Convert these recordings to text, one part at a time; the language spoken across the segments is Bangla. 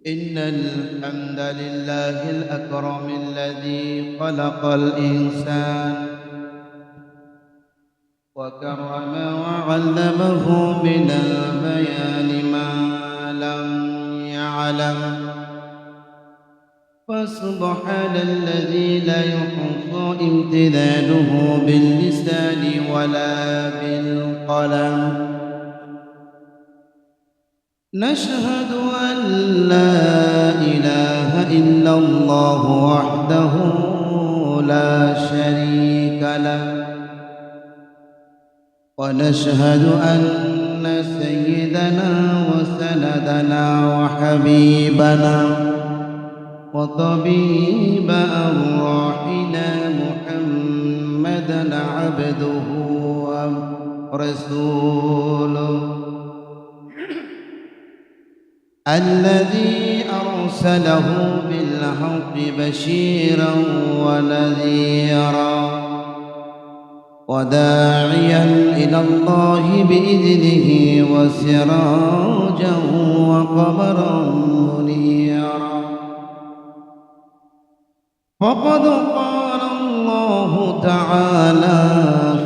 إن الحمد لله الأكرم الذي خلق الإنسان وكرم وعلمه من البيان ما لم يعلم، فسبحان الذي لا يحصى امتداده باللسان ولا بالقلم. نشهد أن لا إله إلا الله وحده لا شريك له، ونشهد أن سيدنا وسندنا وحبيبنا وطبيب أرواحنا محمدا عبده ورسوله الذي أرسله بالحق بشيرا ونذيرا وداعيا إلى الله بإذنه وسراجا وقمرا منيرا. فقد قال الله تعالى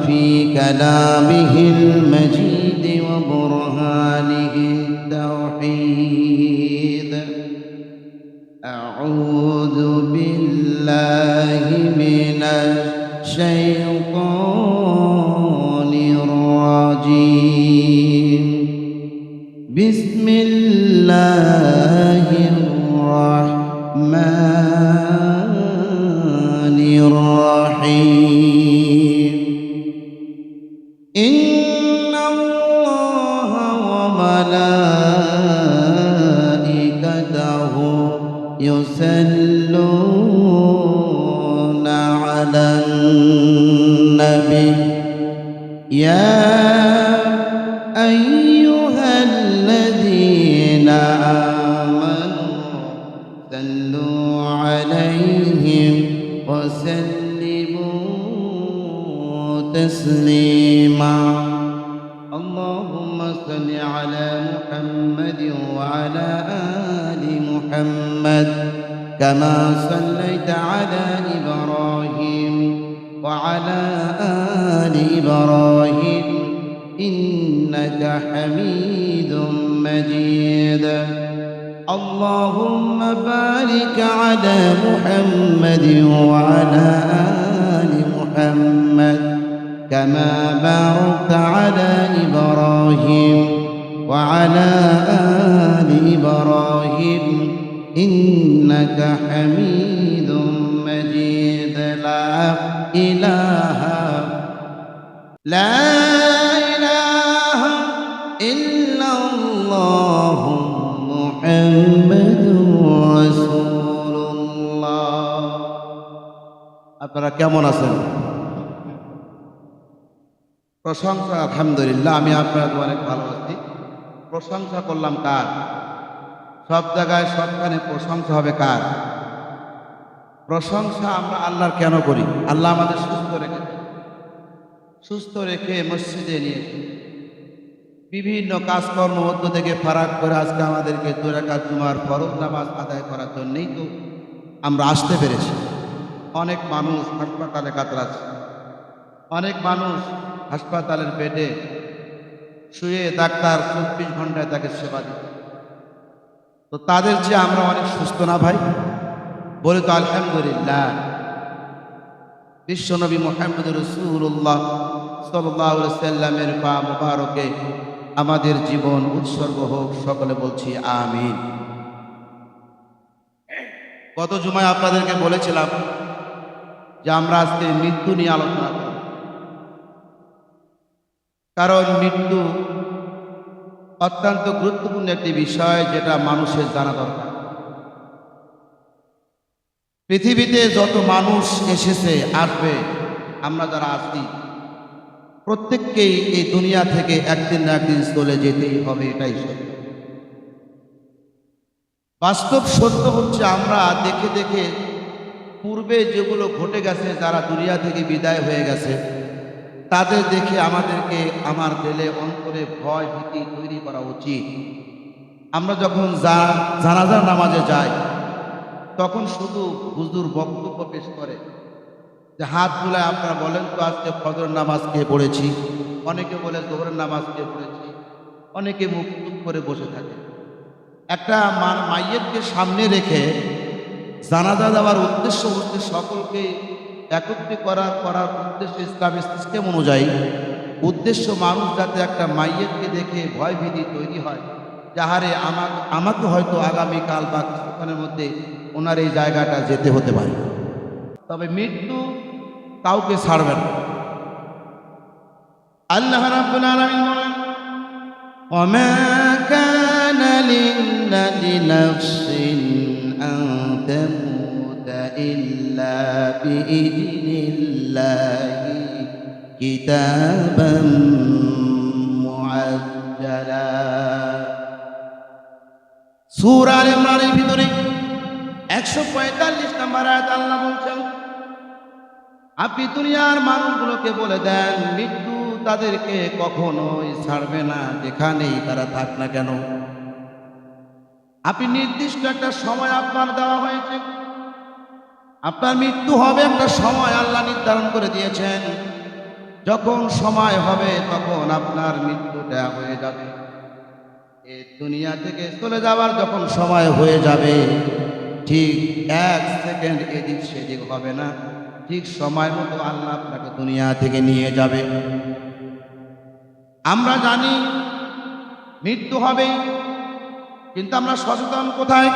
في كلامه المجيد وبرهانه التوحيد: أعوذ بالله من الشيطان الرجيم. بسم الله الرحمن الرحيم. إن الله وملائكته يصلون على النبي يا أيها الذين آمنوا صلوا عليه وسلموا تسليما. اللهم صل على محمد وعلى آل محمد كما صليت على إبراهيم وعلى آل إبراهيم إنك حميد مجيد. اللهم بارك على محمد وعلى آل محمد كما باركت على إبراهيم وعلى آل إبراهيم إنك حميد مجيد. لا إله إلا الله محمد رسول الله. আপনারা কেমন আছেন? প্রশংসা আলহামদুলিল্লাহ, আমি আপনাদের অনেক ভালো আছি। প্রশংসা করলাম কার? সব জায়গায় সবখানে প্রশংসা হবে কার? প্রশংসা আমরা আল্লাহর কেন করি? আল্লাহ আমাদের সুস্থ রেখে মসজিদে নিয়ে বিভিন্ন কাজকর্ম মধ্য থেকে ফারাক করে আজকে আমাদেরকে 2 রাকাত জুমার ফরজ নামাজ আদায় করার জন্যই তো আমরা আসতে পেরেছি। অনেক মানুষ হাসপাতালে কাতরাচ্ছে, অনেক মানুষ হাসপাতালের বেডে শুয়ে ডাক্তার 24 ঘন্টায় তাকে সেবা দিচ্ছে। তো তাদের চেয়ে আমরা অনেক সুস্থ না ভাই? বলে তো আলহামদুলিল্লাহ। বিশ্বনবী মুহাম্মদ রাসূলুল্লাহ সাল্লাল্লাহু আলাইহি সাল্লামের পা মুবারকে আমাদের জীবন উৎসর্গ হোক, সকলে বলছি আমিন। গত জুমায় আপনাদেরকে বলেছিলাম যে আমরা আজকে মৃত্যু নিয়ে আলোচনা করব, কারণ মৃত্যু অত্যন্ত গুরুত্বপূর্ণ একটি বিষয় যেটা মানুষের জানা দরকার। পৃথিবীতে যত মানুষ এসেছে আসবে, আমরা যারা আছি প্রত্যেককেই এই দুনিয়া থেকে একদিন না একদিন চলে যেতেই হবে, এটাই সত্য। বাস্তব সত্য হচ্ছে আমরা দেখে দেখে পূর্বে যেগুলো ঘটে গেছে, যারা দুনিয়া থেকে বিদায় হয়ে গেছে, তাদের দেখে আমাদেরকে আমার দিলে অন্তরে ভয় ভীতি তৈরি করা উচিত। আমরা যখন জানাজার নামাজে যাই তখন শুধু হুজুর বক্তব্য পেশ করে যে হাত তুলে আপনারা বলেন তো আজকে ফজর নামাজ কে পড়েছি, অনেকে বলে জোহরের নামাজ কে পড়েছি, অনেকে মুখ চুপ করে বসে থাকে। একটা মাইয়েতকে সামনে রেখে জানাজা দেওয়ার উদ্দেশ্য হচ্ছে সকলকে একত্রিত করার উদ্দেশ্য ইসলামের সিস্টেম অনুযায়ী উদ্দেশ্য মানুষ যাতে একটা মাইয়েতকে দেখে ভয় ভীতি তৈরি হয়, যাহারে আমাকে হয়তো আগামীকাল বা কিছুক্ষণের মধ্যে ওনার এই জায়গাটা যেতে হতে পারে। তবে মৃত্যু কাউকে ছাড়বে না। আল্লাহ রাব্বুল আলামিন বলেন, ওয়া কানা লিনাফসিন আন তামুতা ইল্লা বিইذনিল্লাহি কিতাবাম মুআজ্জালা। সূরা আলে ইমরানের ভিতরে 145 নম্বর আয়াত আল্লাহ বলছেন, আপনি দুনিয়ার মানুষগুলোকে বলে দেন মৃত্যু তাদেরকে কখনোই ছাড়বে না, যেখানেই তারা থাক না কেন। আপনি নির্দিষ্ট একটা সময় আপনার দেওয়া হয়েছে, আপনার মৃত্যু হবে একটা সময় আল্লাহ নির্ধারণ করে দিয়েছেন। যখন সময় হবে তখন আপনার মৃত্যুটা হয়ে যাবে। এই দুনিয়া থেকে চলে যাওয়ার যখন সময় হয়ে যাবে, ঠিক 1 সেকেন্ড এদিক সেদিক হবে না, ঠিক সময় মতো আল্লাহ আপনাকে দুনিয়া থেকে নিয়ে যাবে। আমরা জানি মৃত্যু হবেই, কিন্তু আমরা সচেতন কোথায়?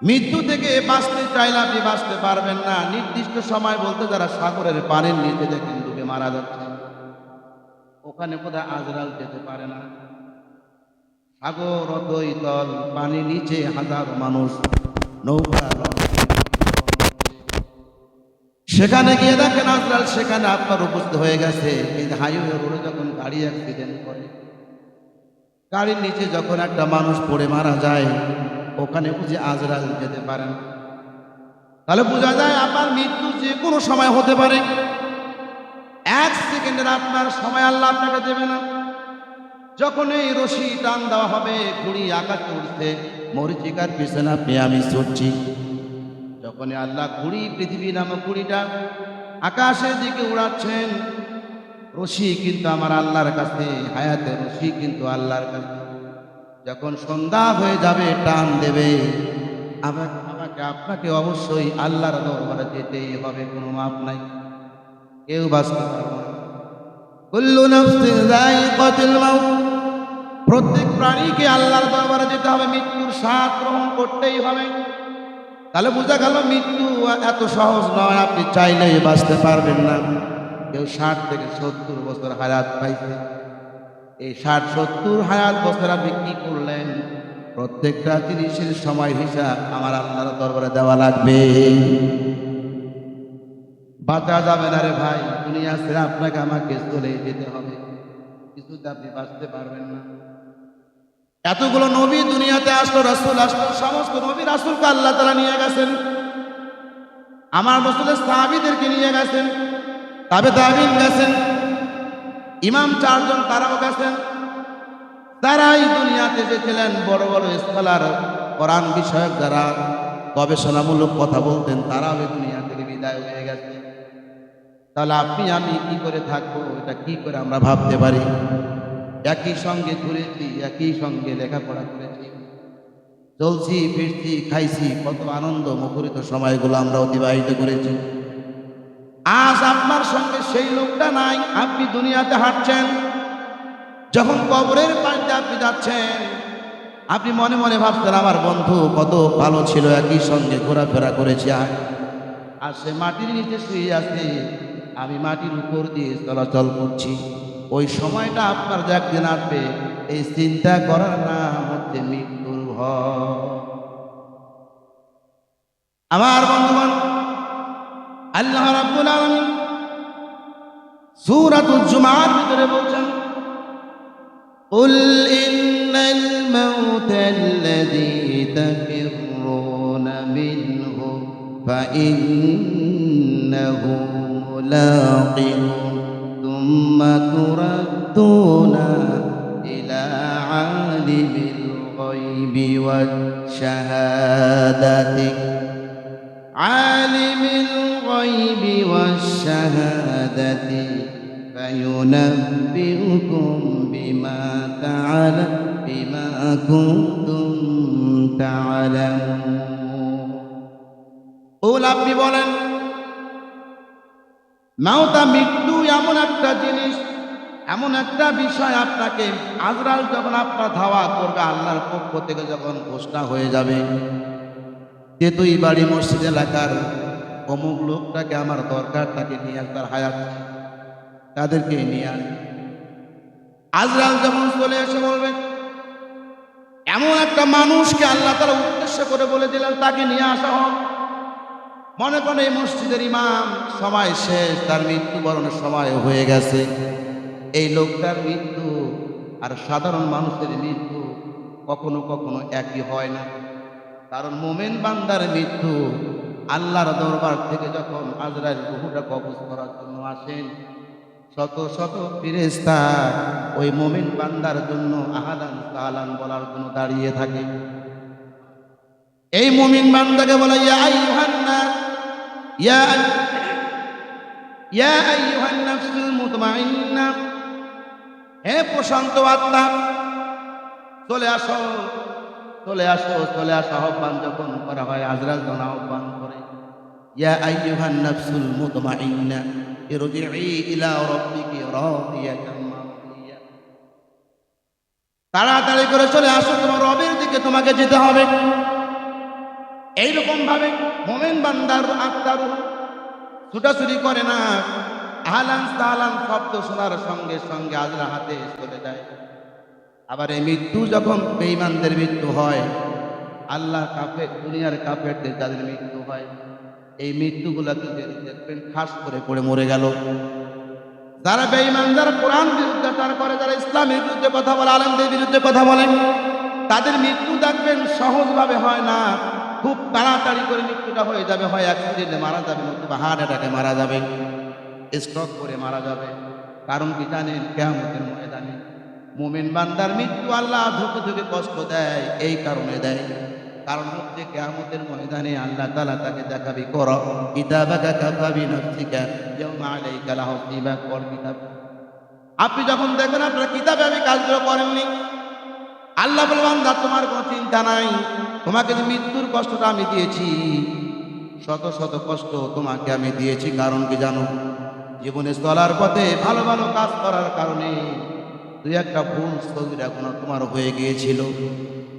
মৃত্যু থেকে বাঁচতে চাইলে আপনি বাঁচতে পারবেন না। নির্দিষ্ট সময় বলতে যারা সাগরের পানির নিচে দেখেন ডুবে মারা যাচ্ছে, ওখানে কোথায় আজরাল যেতে পারে না। সাগর অতই তল, পানির নিচে হাজারো মানুষ নৌকা, সেখানে গিয়ে দেখেন আজরাল সেখানে আপনার উপস্থিত হয়ে গেছে। এই হাইওয়ে রোডে যখন গাড়ি অ্যাক্সিডেন্ট করে, গাড়ির নিচে যখন একটা মানুষ পড়ে মারা যায়, ওখানে বুঝে আজরাল যেতে পারেন। তাহলে বোঝা যায় আপনার মৃত্যু যে কোনো সময় হতে পারে। 1 সেকেন্ডের আপনার সময় আল্লাহ আপনাকে দেবে না। যখন এই রশি টান দেওয়া হবে, ঘুড়ি আকাশে উঠছে, মরিচিকার পিছনে আপনি আমি ছুটছি, যখনই আল্লাহ ঘুড়ি, পৃথিবী নামক ঘুড়িটা আকাশের দিকে উড়াচ্ছেন, রশি কিন্তু আমার আল্লাহর কাছে, হায়াতের রশি কিন্তু আল্লাহর কাছে। যখন সন্ধ্যা হয়ে যাবে, টান দেবে, আমাকে আপনাকে অবশ্যই আল্লাহর দরবারে যেতেই হবে, কোনো মাপ নাই, কেউ বাঁচতে পারবে না। কুল্লু নাফসিন যায়িকাতুল মাউত, প্রত্যেক প্রাণীকে আল্লাহর দরবারে যেতে হবে, মৃত্যুর স্বাদ গ্রহণ করতেই হবে। তাহলে বোঝা গেল মৃত্যু এত সহজ নয়, আপনি চাইলেই বাঁচতে পারবেন না। কেউ 60 থেকে 70 বছর হায়াত পাইছে, এই 60-70 হায়াত বছর আপনি কি করলেন? প্রত্যেকটা জিনিসের সময় হিসাব আমার আল্লাহর দরবারে দেওয়া লাগবে। বাঁচা যাবে না রে ভাই, দুনিয়া ছেড়ে আপনাকে আমাকে চলে যেতে হবে, কিছুতে আপনি বাঁচতে পারবেন না। এতগুলো নবী দুনিয়াতে আসলো, রাসূল আসলো, সমস্ত নবী রাসূলকে আল্লাহ তাআলা নিয়ে গেছেন। আমার রাসূলের সাহাবীদেরকে নিয়ে গেছেন, তাবেঈন গেছেন, ইমাম 4 জন তারাও গেছেন। তারাই দুনিয়াতে এসেছিলেন, বড় বড় স্কলার, কোরআন বিষয়ক যারা গবেষণামূলক কথা বলতেন, তারাও এই দুনিয়া থেকে বিদায় হয়ে গেছে। তাহলে আপনি আমি কি করে থাকবো, এটা কি করে আমরা ভাবতে পারি? একই সঙ্গে ঘুরেছি, একই সঙ্গে লেখাপড়া করেছি, চলছি ফিরছি, খাইছি, কত আনন্দ মুখরিত সময়গুলো আমরা অতিবাহিত করেছি। আজ আপনার সঙ্গে সেই লোকটা নাই। আপনি দুনিয়াতে হাঁটছেন, যখন কবরের পাশে আপনি যাচ্ছেন, আপনি মনে মনে ভাবছেন আমার বন্ধু কত ভালো ছিল, একই সঙ্গে ঘোরাফেরা করেছি, আর সে মাটির নিচে শুয়ে আছে, আমি মাটির উপর দিয়ে চলাচল করছি। ওই সময়টা আপনার যে একদিন আসবে, এই চিন্তা করার নাম হচ্ছে মৃত্যুর ভয়। আমার বন্ধুগণ, আল্লাহ রাব্বুল আলামিন সূরাতুল জুমার ভিতরে বলছেন, কুল ইন্নাল মাউতাল্লাযী তাফিররুনা মিনহু ফাইন্নাহু মুলাকিকুম তুম্মা তুরাদ্দুনা ইলা আলিমিল গায়বি ওয়াশ শাহাদাতি আলিমিল গায়বি ওয়াশ শাহাদাতি ফায়ুনাব্বিউকুম বিমা কুনতুম তা'লামুন। আপনি বলেন, মাওতা মৃত্যু এমন একটা জিনিস, এমন একটা বিষয়, আপনাকে আজরাইল যখন আপনার ধাওয়া করবে, আল্লাহর পক্ষ থেকে যখন ঘোষণা হয়ে যাবে যে তুই বাড়ি মসজিদ এলাকার অমুক লোকটাকে আমার দরকার, তাকে নিয়ে তার হায়াত তাদেরকে নিয়ে আস। আজরাইল যখন চলে এসে বলবে, এমন একটা মানুষকে আল্লাহ তাআলা উদ্দেশ্য করে বলে দিলেন তাকে নিয়ে আসা হোক। মনে করেন এই মসজিদের ইমাম, সময় শেষ, তার মৃত্যুবরণের সময় হয়ে গেছে। এই লোকটার মৃত্যু আর সাধারণ মানুষের মৃত্যু কখনো কখনো একই হয় না। কারণ মোমেন বান্দার মৃত্যু আল্লাহর দরবার থেকে যখন আজরাইল রূহটা কবজ করার জন্য আসেন, শত শত ফেরেশতা ওই মোমেন বান্দার জন্য আহালান সাহালান বলার জন্য দাঁড়িয়ে থাকে। এই মুমিন বান্দাকে বলে, ইয়া আইয়ুহান নাস, ইয়া আইয়ুহান নাফসুল মুতমাইন্না, হে প্রশান্ত আত্মা, চলে আসো, চলে আসো, চলে আসো। আহ্বান যখন করা হয়, আজরাইল যখন আহ্বান করে, ইয়া আইয়ুহান নাফসুল মুতমাইন্না ইরজিই ইলা রাব্বিকি রাদিয়াতাম মারদিয়া, তাড়াতাড়ি করে চলে আসো, তোমার রবের দিকে তোমাকে যেতে হবে। এইরকম ভাবে মোমেন বান্দার আত্মার ছুটাছুটি করে না, আহলান সাহলান শব্দ শোনার সঙ্গে সঙ্গে আজরাইল হাতে চলে যায়। আবার এই মৃত্যু যখন বেঈমানদের মৃত্যু হয়, আল্লাহ কাফের, দুনিয়ার কাফেরদের যাদের মৃত্যু হয়, এই মৃত্যুগুলোকে দেখবেন খাস করে পড়ে মরে গেল। যারা বেঈমান, যারা কোরআন বিরুদ্ধাচার করে, যারা ইসলামের বিরুদ্ধে কথা বলে, আলেমদের বিরুদ্ধে কথা বলে, তাদের মৃত্যু দেখবেন সহজভাবে হয় না, খুব তাড়াতাড়ি করে মৃত্যুটা হয়ে যাবে। হয় অ্যাক্সিডেন্টে মারা যাবে, নতুবা হার্ট অ্যাটাকে মারা যাবে, স্ট্রোক করে মারা যাবে। কারণ কি জানেন? কিয়ামতের ময়দানে মুমিন বান্দার মৃত্যু আল্লাহ ধুকে ধুকে কষ্ট দেয়, এই কারণে দেয়, কারণ হচ্ছে কিয়ামতের ময়দানে আল্লাহ তাআলা তাকে দেখাবি, কর কিতাবাকা কাফা বিনাফসিকা ইয়াউমা আলাইকা হাসিবা, কর কিতাব। আপনি যখন দেখবেন আপনার কিতাবে আমি কাজগুলো করেননি, আল্লাহ বলবেন, বান্দা তোমার কোনো চিন্তা নাই, তোমাকে যে মৃত্যুর কষ্টটা আমি দিয়েছি, শত শত কষ্ট তোমাকে আমি দিয়েছি। কারণ কি জানো? জীবনে চলার পথে ভালো ভালো কাজ করার কারণে দুই একটা ভুল সগীরা গুনাহ তোমার হয়ে গিয়েছিল,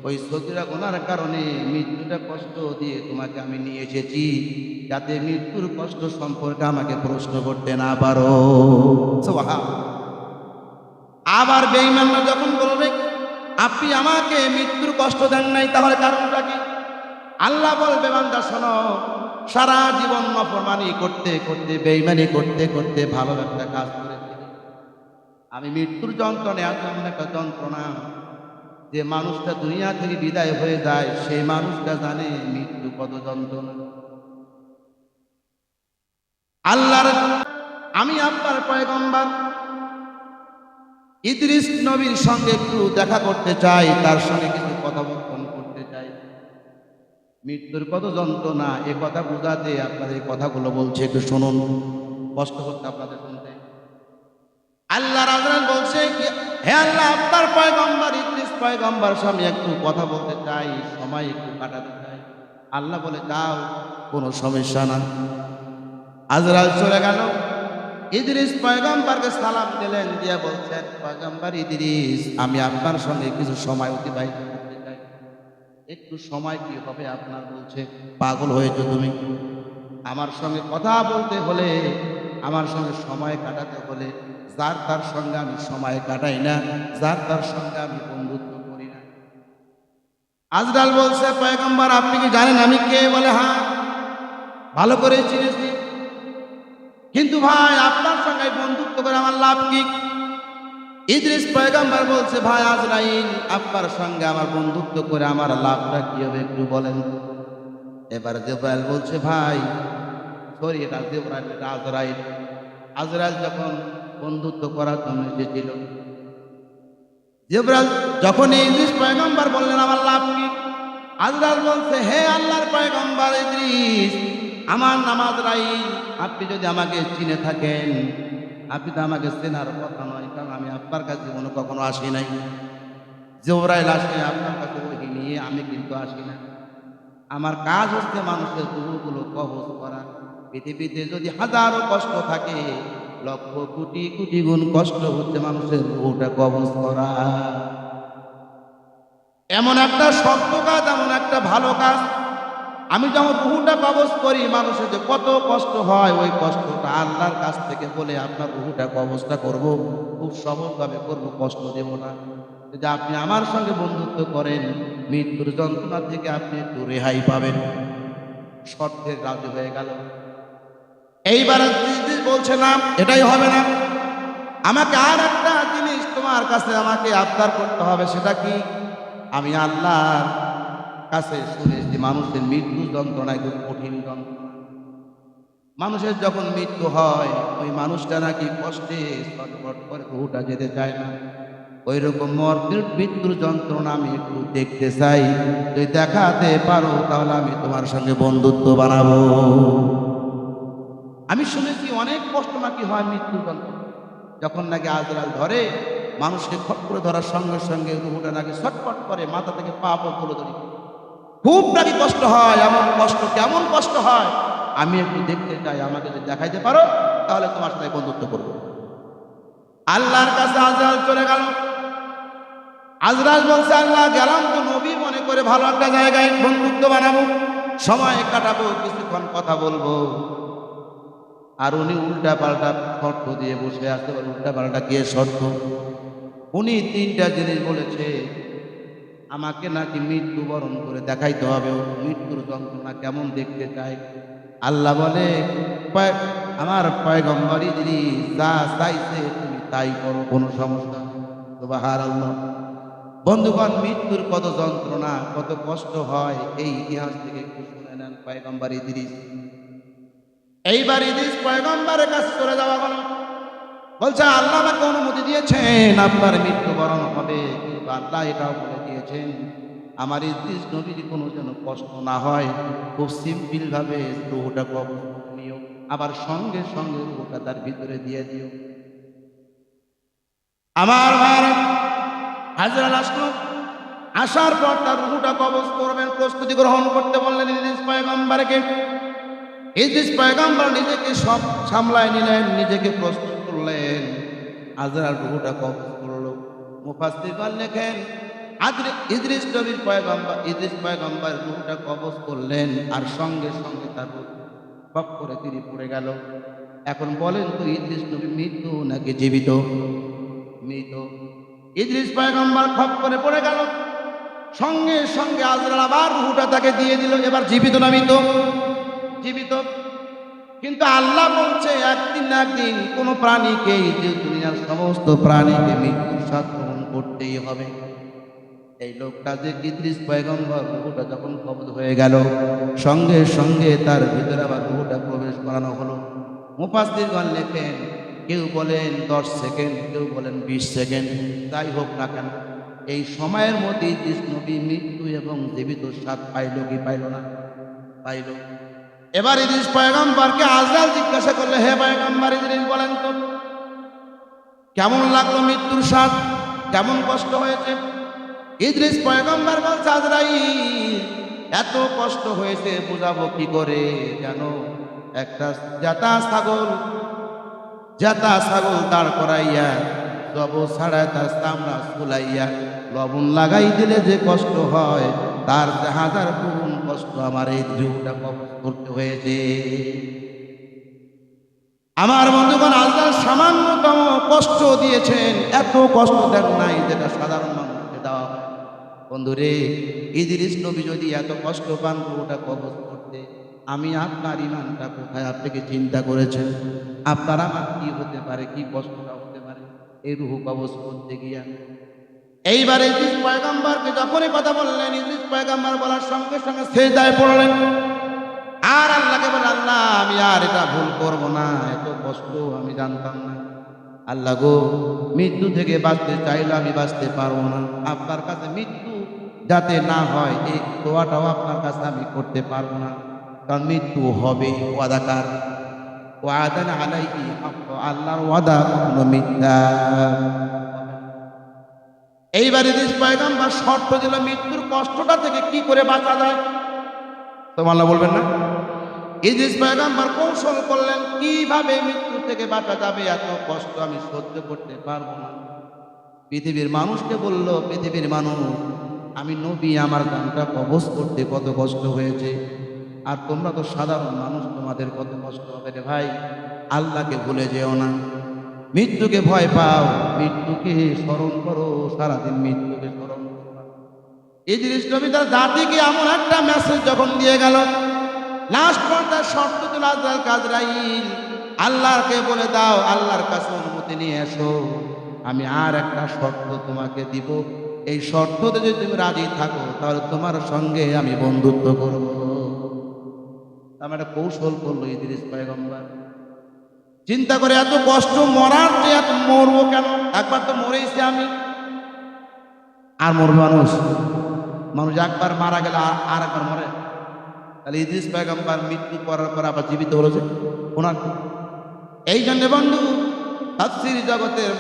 ওই সগীরা গুনার কারণে মৃত্যুটা কষ্ট দিয়ে তোমাকে আমি নিয়ে এসেছি, যাতে মৃত্যুর কষ্ট সম্পর্কে আমাকে প্রশ্ন করতে না পারো। আবার বেঈমানরা যখন বলবে, আপনি আমাকে মৃত্যুর কষ্ট দেন নাই, তাহলে কারণটা কি? আল্লাহ বলবে, বান্দা শোনো, সারা জীবন নাফরমানি করতে করতে, বেঈমানি করতে করতে ভালো একটা কাজ করেছি। আমি মৃত্যুর যন্ত্রণা এমন একটা যন্ত্রণা, যে মানুষটা দুনিয়া থেকে বিদায় হয়ে যায়, সেই মানুষটা জানে মৃত্যু কত যন্ত্রণা। আল্লাহর, আমি আপনার পয়গম্বর ইদ্রিস নবীর সঙ্গে একটু দেখা করতে চাই, তার সঙ্গে কিছু কথোপকথন করতে চাই। মৃত্যুর কত যন্ত্রণা, এ কথা বোঝাতে আপনাদের এই কথাগুলো বলছে, একটু শুনুন, কষ্ট করতে আপনাদের শুনতে। আল্লাহ আজরাইল বলছে, হে আল্লাহ, আপনার পয়গম্বর ইদ্রিস পয়গম্বর সামনে একটু কথা বলতে চাই, সময় একটু কাটাতে চাই। আল্লাহ বলে, যাও, কোনো সমস্যা না। আজরাইল চলে গেল, ইদ্রিস পয়গম্বরকে সালাম দিলেন, দিয়ে বলছেন, পয়গম্বর ইদ্রিস, আমি আপনার সঙ্গে কিছু সময় অতিবাহিত করতে চাই। একটু সময় কি হবে আপনার? বলছে, পাগল হয়েছো তুমি? আমার সঙ্গে কথা বলতে হলে, আমার সঙ্গে সময় কাটাতে হলে, যার তার সঙ্গে আমি সময় কাটাই না, যার তার সঙ্গে আমি বন্ধুত্ব করি না। আজরাইল বলছে, পয়গম্বর আপনি কি জানেন আমি কে? বলে, হ্যাঁ, ভালো করে চিনেছি, কিন্তু ভাই আপনার সঙ্গে বন্ধুত্ব করে আমার লাভ কি? ইদ্রিস পয়গম্বর বলছে, ভাই আজরাইল, আপনার সঙ্গে আমার বন্ধুত্ব করে আমার লাভটা কি হবে একটু বলেন। এবার জিবরাইল বলছে, ভাই সরি, এটা জিবরাইল, এটা আজরাইল। আজরাইল যখন বন্ধুত্ব করার জন্য এসেছিল, জিবরাইল যখন ইদ্রিস পয়গম্বর বললেন আমার লাভ কি, আজরাইল বলছে হে আল্লাহর পয়গম্বর ইদ্রিস, আমার নাম আজরাইল, আপনি যদি আমাকে চিনে থাকেন, আপনি তো আমাকে চেনার কথা নয়, কারণ আমি আপনার কাছে জীবনে কখনো আসি নাই। জিবরাইল আসে আপনার কাছে ওহী নিয়ে, আমি কিন্তু আসি না। আমার কাজ হচ্ছে মানুষের রূহগুলো কবজ করা। পৃথিবীতে যদি হাজারো কষ্ট থাকে, লক্ষ কোটি কোটি গুণ কষ্ট হচ্ছে মানুষের রূহটা কবজ করা। এমন একটা শক্ত কাজ, এমন একটা ভালো কাজ। আমি যখন রুহুটা কবজ করি, মানুষের যে কত কষ্ট হয়, ওই কষ্টটা আল্লাহর কাছ থেকে বলে আপনার রুহুটা কবজটা করব, খুব সহজভাবে করব, কষ্ট দেব না। যদি আপনি আমার সঙ্গে বন্ধুত্ব করেন, মৃত্যুর যন্ত্রণা থেকে আপনি একটু রেহাই পাবেন। শর্তের রাজি হয়ে গেল। এইবার বলছে না, এটাই হবে না, আমাকে আর একটা জিনিস তোমার কাছে আমাকে আবদার করতে হবে। সেটা কি? আমি আল্লাহর কাছে শুনেছি মানুষের মৃত্যু যন্ত্রণা খুব কঠিন যন্ত্রণা। মানুষের যখন মৃত্যু হয়, ওই মানুষটা নাকি কষ্টে ছটফট করে, রুহটা যেতে চায় না। ওই রকম মৃত্যুর যন্ত্রণা আমি একটু দেখতে চাই। যদি দেখাতে পারো তাহলে আমি তোমার সঙ্গে বন্ধুত্ব বানাবো। আমি শুনেছি অনেক কষ্ট নাকি হয় মৃত্যুর যন্ত্রণা। যখন নাকি আজরাইল ধরে, মানুষকে খট করে ধরার সঙ্গে সঙ্গে রুহটা নাকি ছটফট করে, মাথা থেকে পা পর্যন্ত ধরি, খুব নাকি কষ্ট হয়। এমন কষ্ট, কেমন কষ্ট হয় আমি একটু দেখতে চাই, আমাকে যদি দেখাইতে পারো তাহলে তোমার সাথে বন্ধুত্ব করবো। আল্লাহর কাছে আজরাইল চলে গেল। আজরাইল বলছে আল্লাহ, গেলাম তো নবী মনে করে, ভালো একটা জায়গায় বন্ধুত্ব বানাবো, সময় কাটাবো, কিছুক্ষণ কথা বলবো। আর উনি উল্টা পাল্টা শর্ত দিয়ে বসে আছে। উল্টা পাল্টা কে শর্ত? উনি তিনটা জিনিস বলেছে, আমাকে নাকি মৃত্যুবরণ করে দেখাইতে হবে, মৃত্যুর যন্ত্রণা কেমন দেখতে চাই। আল্লাহ বলে, আমার পয়গম্বর ইদ্রিস যা চাইছে তুমি তাই করো, কোনো সমস্যা নেই। সুবহানাল্লাহ। বন্ধুগণ, মৃত্যুর কত যন্ত্রণা, কত কষ্ট হয়, এই ইতিহাস থেকে একটু শুনে নেন পয়গম্বর ইদ্রিস। এইবার ইদ্রিস পয়গম্বরের কাছে চলে যাওয়া হলো। বলছে আল্লাহ আমাকে অনুমতি দিয়েছেন আপনার মৃত্যুবরণ হবে, কিন্তু আল্লাহ এটাও বলে দিয়েছেন আমার ইদ্রিস নবীর কোনো যেন কষ্ট না হয়, খুব সিম্পল ভাবে রুহটা কবজ নিও, আবার সঙ্গে সঙ্গে রুহটা তার ভিতরে দিয়ে দিও। আমার ভাইরা, হাজরাল আসলো। আসার পর তার রুহটা কবজ করবেন, প্রস্তুতি গ্রহণ করতে বললেন ইদ্রিস পয়গম্বরকে। ইদ্রিস পয়গম্বর নিজেকে সব সামলায় নিলেন, নিজেকে প্রস্তুত করলেন। আজরাইল রুহটা কবজ করলো। মুফাসসিরগণ লেখেন ইদ্রিস নবীর পয়গম্বর, ইদ্রিস পয়গম্বর রুহটা কবজ করলেন, আর সঙ্গে সঙ্গে তার রূহ খপ করে তিনি পড়ে গেল। এখন বলেন তো, ইদ্রিস নবী মৃত নাকি জীবিত? মৃত। ইদ্রিস পয়গম্বর খপ করে পড়ে গেল, সঙ্গে সঙ্গে আজরাইল আবার রুহটা তাকে দিয়ে দিল। এবার জীবিত না মৃত? জীবিত। কিন্তু আল্লাহ বলছে একদিন না একদিন কোন প্রাণীকে, যে দুনিয়ার সমস্ত প্রাণীকে মৃত্যুর স্বাদ গ্রহণ করতেই হবে। এই লোকটা যে ইদ্রিস পয়গম্বর, রুহটা যখন কবজ হয়ে গেল, সঙ্গে সঙ্গে তার ভিতরে আবার রুহটা প্রবেশ করানো হলো। মুফাসসিরগণ লেখেন, কেউ বলেন 10 সেকেন্ড, কেউ বলেন 20 সেকেন্ড, যাই হোক না কেন, এই সময়ের মধ্যে ইদ্রিস নবী মৃত্যু এবং জীবিত স্বাদ পাইল কি পাইল না? পাইল। এবার ইদ্রিস পয়গম্বরকে আজরাইল জিজ্ঞাসা করলে, হে পয়গম্বর ইদ্রিস, বলেন তো কেমন লাগলো মৃত্যুর স্বাদ, কেমন কষ্ট হয়েছে? ইদ্রিস পয়গম্বর বলছে, আজরাইল এত কষ্ট হয়েছে বুঝাবো কি করে, যেন একটা জাতা ছাগল দাঁড় করাইয়া জব ছাড়ায় তার চামড়া ফুলাইয়া লবণ লাগাই দিলে যে কষ্ট হয়, তার হাজার গুণ কষ্ট আমার এই জীবটা কবজ করতে হয়েছে। আমার বন্ধুগণ, আল্লাহ সামান্যতম কষ্ট দিয়েছেন, এত কষ্ট দেন নাই যেটা সাধারণ মানুষকে দেওয়া হয়। বন্ধুরে, ইদ্রিস নবী যদি এত কষ্ট পান ওটা কবজ করতে, আমি আপনার ইমানটা কোথায়? আপনি কি চিন্তা করেছেন আপনার আমার কি হতে পারে, কি কষ্টটা হতে পারে এই রুহ কবজ করতে গিয়া? এইবার ইদ্রিস পয়গম্বরকে যখনই কথা বললেন, ইদ্রিস পয়গম্বর বলার সঙ্গে সঙ্গে সিজদায় পড়লেন, আর আল্লাহকে বলে, আল্লাহ আমি আর এটা ভুল করব না, এত কষ্ট আমি জানতাম না, আল্লাহ গো, মৃত্যু থেকে বাঁচতে চাইলে আমি বাঁচতে পারবো না, আপনার কাছে মৃত্যু যাতে না হয় এই দোয়াটাও আপনার কাছে আমি করতে পারবো না, কারণ মৃত্যু হবে, ওয়াদাকার ওয়াদান আলাইহি হক, আল্লাহর ওয়াদা কখনো মিথ্যা। এইবার ইদ্রিস পয়গম্বর শর্ত দিল মৃত্যুর কষ্টটা থেকে কি করে বাঁচা যায়। তো আল্লাহ বলবেন না, ইদ্রিস পয়গম্বর কৌশল করলেন কিভাবে মৃত্যু থেকে বাঁচা যাবে, এত কষ্ট আমি সহ্য করতে পারবো না। পৃথিবীর মানুষকে বলল, পৃথিবীর মানুষ, আমি নবী, আমার জানটা কবজ করতে কত কষ্ট হয়েছে, আর তোমরা তো সাধারণ মানুষ, তোমাদের কত কষ্ট হবে রে ভাই। আল্লাহকে ভুলে যেও না, মৃত্যুকে ভয় পাও, মৃত্যুকে স্মরণ করো, সারাদিন মৃত্যুকে স্মরণ করো। ইদ্রিস নবী তার জাতিকে এমন একটা মেসেজ যখন দিয়ে গেল, লাস্ট পর্যায়ে শর্ত দিল আজরাইল, আল্লাহকে বলে দাও, আল্লাহর কাছে অনুমতি নিয়ে এসো, আমি আর একটা শর্ত তোমাকে দিব, এই শর্ততে যদি তুমি রাজি থাকো তাহলে তোমার সঙ্গে আমি বন্ধুত্ব করব। আমার একটা কৌশল করলো ইদ্রিস পয়গম্বর, চিন্তা করে এত কষ্ট, মরার চেয়ে এত মরবো কেন, একবার তো মরেছি আমি, আর মরবে মানুষ? মানুষ একবার মারা গেলে আর একবার মরে? তাহলে ইদ্রিস পয়গম্বর মৃত্যু করার পর আবার জীবিত হলো যে ওনার। এই জন্য বন্ধু, তাফসীর জগতের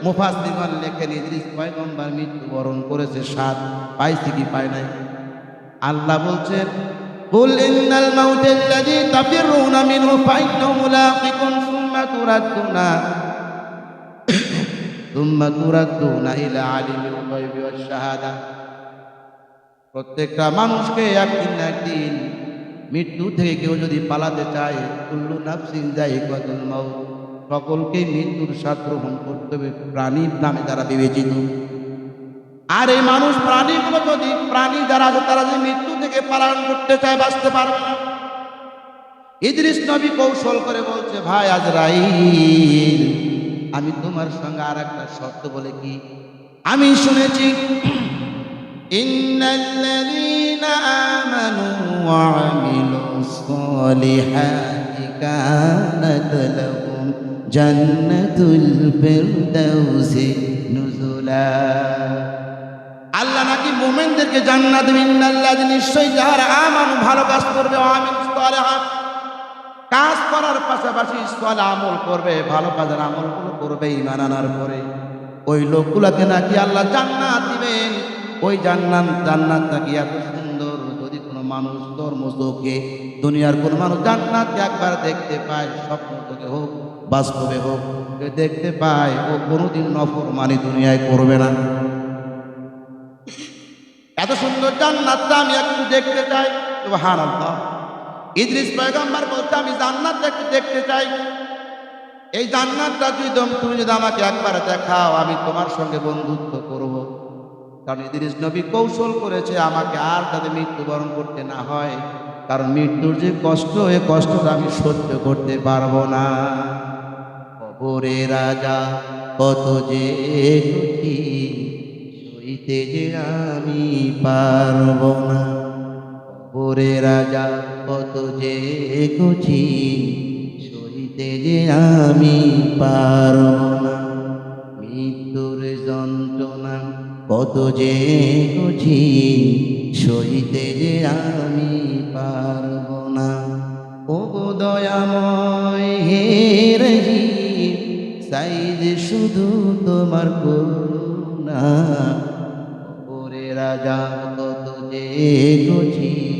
মুফাসসিরগণ লেখেন ইদ্রিস পয়গম্বর মৃত্যুবরণ করেছে, স্বাদ পাইছে কি পায় নাই? আল্লাহ বলছেন, কুল ইন্নাল মাউতাল্লাযী তাফিরুনা মিনহু ফাইন্নাহু মুলাকিকুম সুম্মা তুরাদ্দুনা ইলা আলিমিল গায়বি ওয়াশ শাহাদা। প্রত্যেকটা মানুষকে একদিন না একদিন মৃত্যু থেকে কেউ যদি পালাতে চায়, কুল্লু নাফসিন যায়িকাতুল মাউত, সকলকেই মৃত্যুর স্বাদ গ্রহণ করতে হবে, প্রাণীর নামে যারা বিবেচিত। আর এই মানুষ প্রাণীগুলো যদি, প্রাণী যারা আছে তারা যদি মৃত্যু থেকে পালন করতে চায়, বাঁচতে পারবে না। ইদ্রিস নবী কৌশল করে বলছে, ভাই আজরাইল, আমি তোমার সঙ্গে আর একটা শর্ত বলে কি, আমি শুনেছি ইন্নাল্লাযীনা আমানু ওয়া আমিলুস সালিহাতি কানাত লাহুম জান্নাতুল ফিরদাউসি নুজুলা। আল্লাহ নাকি মুমিনদেরকে জান্নাত দেবেন, ইন্নাল্লাযী, নিশ্চয়ই যারা আমানু, ভালো কাজ করবে, ওয়া আমিলুস সালিহাত, কাজ করার পাশাপাশি সালেহ আমল করবে, ভালো কাজের আমলগুলো করবে ঈমান আনার পরে, ওই লোকগুলোকে নাকি আল্লাহ জান্নাত দিবেন। ওই জান্নাত নাকি এত সুন্দর, যদি কোনো মানুষ ধর্ম চোখে, দুনিয়ার কোনো মানুষ জান্নাতকে একবার দেখতে পায়, স্বপ্ন চোখে হোক বাস্তবে হোক, দেখতে পায়, ও কোনোদিন নফরমানি দুনিয়ায় করবে না। এত সুন্দর জান্নাতটা আমি একটু দেখতে চাই। সুবহানাল্লাহ। ইদ্রিস পয়গম্বর বলতে, আমি জান্নাতটা একটু দেখতে চাই, এই জান্নাতটা তুমি যদি আমাকে একবার দেখাও, আমি তোমার সঙ্গে বন্ধুত্ব করব। কারণ ইদ্রিস নবী কৌশল করেছে আমাকে আর যাতে মৃত্যুবরণ করতে না হয়, কারণ মৃত্যুর যে কষ্ট, এই কষ্টটা আমি সহ্য করতে পারবো না। কবরে রাজা কত যে কঠিন, সইতে যে আমি পারবো না। কবরে রাজা কত যে কঠিন, সইতে যে আমি পারবো না। মৃত্যুর যন্ত্রণা কত যে কঠিন, সইতে যে আমি পারবো না। ও দয়াময় হে রহিম, চাই যে শুধু তোমার করুণা। কবরে রাজা কত যে কঠিন,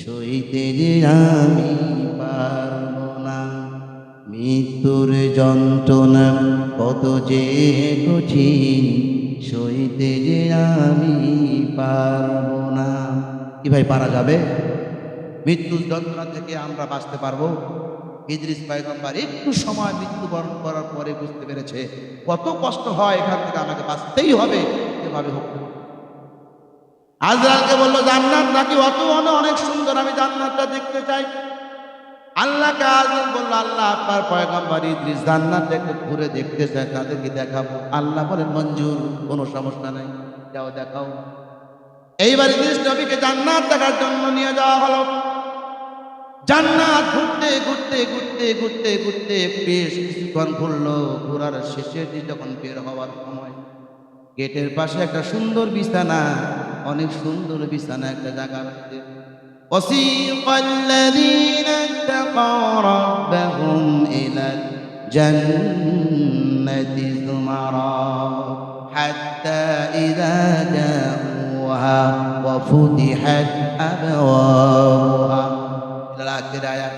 সইতে যে আমি পারবো না। মৃত্যুর যন্ত্রণা কত যে কঠিন, সইতে যে আমি পারবো না। কি ভাই, পারা যাবে? মৃত্যুর যন্ত্রণা থেকে আমরা বাঁচতে পারবো? ইদ্রিস পয়গম্বর একটু সময় মৃত্যুবরণ করার পরে বুঝতে পেরেছে কত কষ্ট হয়, এখান থেকে আমাকে বাঁচতেই হবে, এভাবে হোক। আজরাইলকে বললো, জান্নাত নাকি অনেক সুন্দর, আমি জান্নাতটা দেখতে চাই। আল্লাহকে আজরাইল বললো, আল্লাহ আপনার পয়গম্বর ইদ্রিস জান্নাতটা একটু ঘুরে দেখতে চায়, তাদেরকে দেখাবো। আল্লাহ বলেন, মঞ্জুর, কোনো সমস্যা নাই, যাও দেখাও। এইবার ইদ্রিস নবীকে জান্নাত দেখার জন্য নিয়ে যাওয়া হলো। জান্নাত ঘুরতে ঘুরতে ঘুরতে ঘুরতে ঘুরতে বেশ কিছুক্ষণ ঘুরলো। ঘোরার শেষে যখন বের হওয়ার সময় গেটের পাশে একটা সুন্দর বিছানা, অনেক সুন্দর বিছানা একটা জায়গা রয়েছে। وسيق الذين اتقوا ربهم إلى الجنة زمرا حتى إذا جاءوها وفتحت أبوابها إلى آخر آية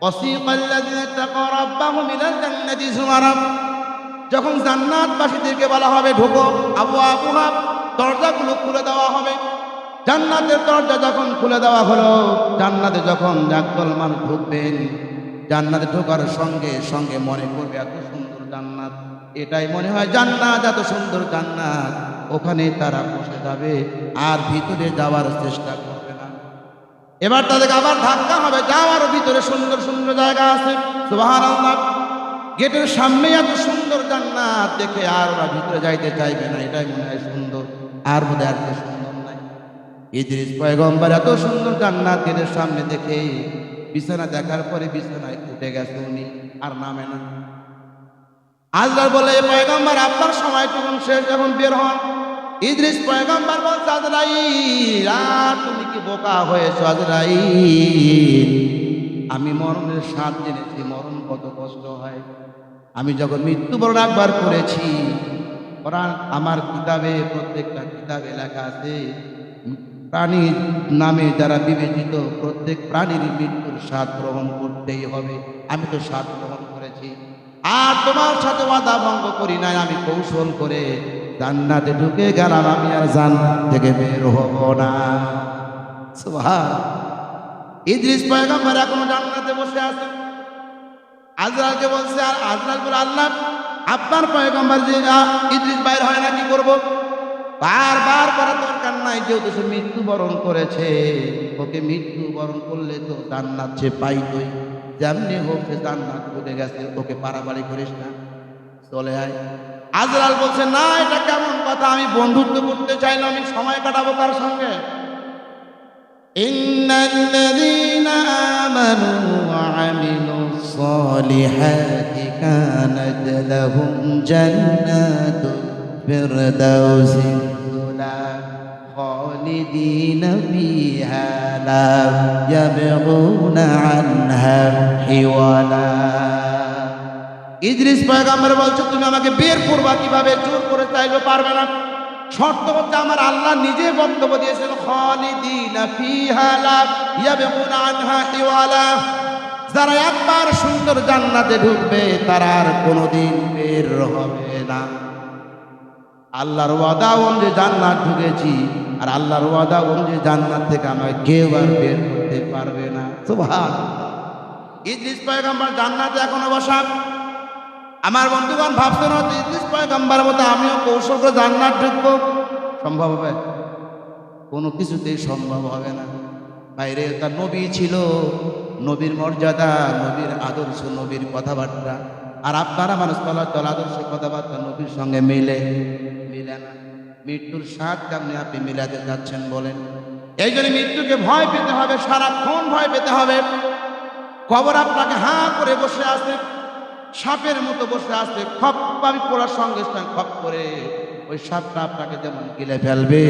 وسيق الذين اتقوا ربهم إلى الجنة زمرا যখন জান্নাতবাসীদেরকে বলা হবে ঢোকো, আবু আবুহা দরজাগুলো খুলে দেওয়া হবে। জান্নাতের দরজা যখন খুলে দেওয়া হলো, জান্নাতে যখন একদল মানুষ ঢুকবেন, জান্নাতে ঢোকার সঙ্গে সঙ্গে মনে করবে এত সুন্দর জান্নাত, এটাই মনে হয় জান্নাত, এত সুন্দর জান্নাত। ওখানে তারা বসে যাবে আর ভিতরে যাওয়ার চেষ্টা করবে না। এবার তাদেরকে আবার ধাক্কা হবে, যাওয়ার ভিতরে সুন্দর সুন্দর জায়গা আছে। সুবহানাল্লাহ, গেটের সামনে এত সুন্দর জান্নাত দেখে আর ওরা ভিতরে যাইতে চাইবে না, এটাই মনে হয় সুন্দর, আর বোধ হয় আর সুন্দর নাই। ইদ্রিস পয়গম্বর এত সুন্দর জান্নাত গেটের সামনে দেখে বিছানা দেখার পরে বিছানায় উঠে গেছে, উনি আর নামে না। আজরাইল বলে, পয়গম্বর আপনার সময়টুকুন শেষ, এখন বের হন। ইদ্রিস পয়গম্বর বলছে, আজরাইল তুমি কি বোকা হয়েছো আজরাইল? আমি মরণের স্বাদ জেনেছি, মরণ কত কষ্ট হয়। আমি যখন মৃত্যুবরণ একবার করেছি, কোরআন আমার কিতাবে, প্রত্যেকটা কিতাবে লেখা আছে, প্রাণীর নামে যারা বিবেচিত প্রত্যেক প্রাণীর মৃত্যুর স্বাদ গ্রহণ করতেই হবে। আমি তো স্বাদ গ্রহণ করেছি, আর তোমার সাথে ওয়াদা ভঙ্গ করি নাই। আমি কৌশল করে জান্নাতে ঢুকে গেলাম, আমি আর জান্নাত থেকে বের হব না। সুবহান। ইদ্রিস পয়গম্বর এখনো জান্নাতে বসে আছে। আজরাইলকে বলছে, আর আজরাইল বলে, আল্লাহ আপনার পয়গম্বর যে ইদ্রিস বাইর হয় না, কি করবো? বারবার করার দরকার নাই, যেহেতু সে মৃত্যুবরণ করেছে, ওকে মৃত্যুবরণ করলে তো জান্নাত সে পাইতই। যেমনি হোক সে জান্নাত ঢুকে গেছে, ওকে পারাবাড়ি করিস না, চলে আয়। আজরাইল বলছে, না এটা কেমন কথা, আমি বন্ধুত্ব করতে চাইলাম, আমি সময় কাটাবো কার সঙ্গে? ইন্নাল্লাযীনা আমানু ওয়া আমিলুস সালিহাতি কানাত লাহুম জান্নাতুল ফিরদাউসি নুজুলা খালিদিনা ফিহা লা ইয়াবগুনা আনহা হিওয়ালা। ইদ্রিস পয়গম্বর বলছে, তুমি আমাকে বের করবা কিভাবে? জোর করে চাইলে পারবে না। শর্ত হচ্ছে, আমার আল্লাহ নিজে বক্তব্য দিয়েছেন, খালিদিনা ফিহা লা ইয়াবগুনা আনহা হিওয়ালা। যারা একবার সুন্দর জান্নাতে ঢুকবে তারা আর কোনোদিন বের হবে না। আল্লাহর ওয়াদা অনুযায়ী জান্নাত ঢুকেছি, আর আল্লাহর ওয়াদা অনুযায়ী জান্নাত থেকে আমাকে কেউ আর বের করতে পারবে না। সুবহানাল্লাহ। ইদ্রিস পয়গম্বর জান্নাতে এখনো বসা। আমার বন্ধুগণ ভাবছেন হয়তো ইদ্রিস পয়গম্বরের মতো আমিও কৌশল করে জান্নাত ঢুকবো, সম্ভব হবে? কোনো কিছুতেই সম্ভব হবে না। বাইরে তার নবী ছিল, নবীর মর্যাদা, নবীর আদর্শ, নবীর কথাবার্তা, আর আপনারা মানুষ চলাচল আদর্শ কথাবার্তা নবীর সঙ্গে মিলে না। মৃত্যুর স্বাদ কেমনি আপনি মিলাতে যাচ্ছেন বলেন? এই জন্য মৃত্যুকে ভয় পেতে হবে, সারাক্ষণ ভয় পেতে হবে। কবর আপনাকে হাঁ করে বসে আছে, সাপের মতো বসে আছে, খপ আমি পড়ার সঙ্গে সঙ্গে খপ করে ওই সাপটা আপনাকে যেমন গিলে ফেলবে,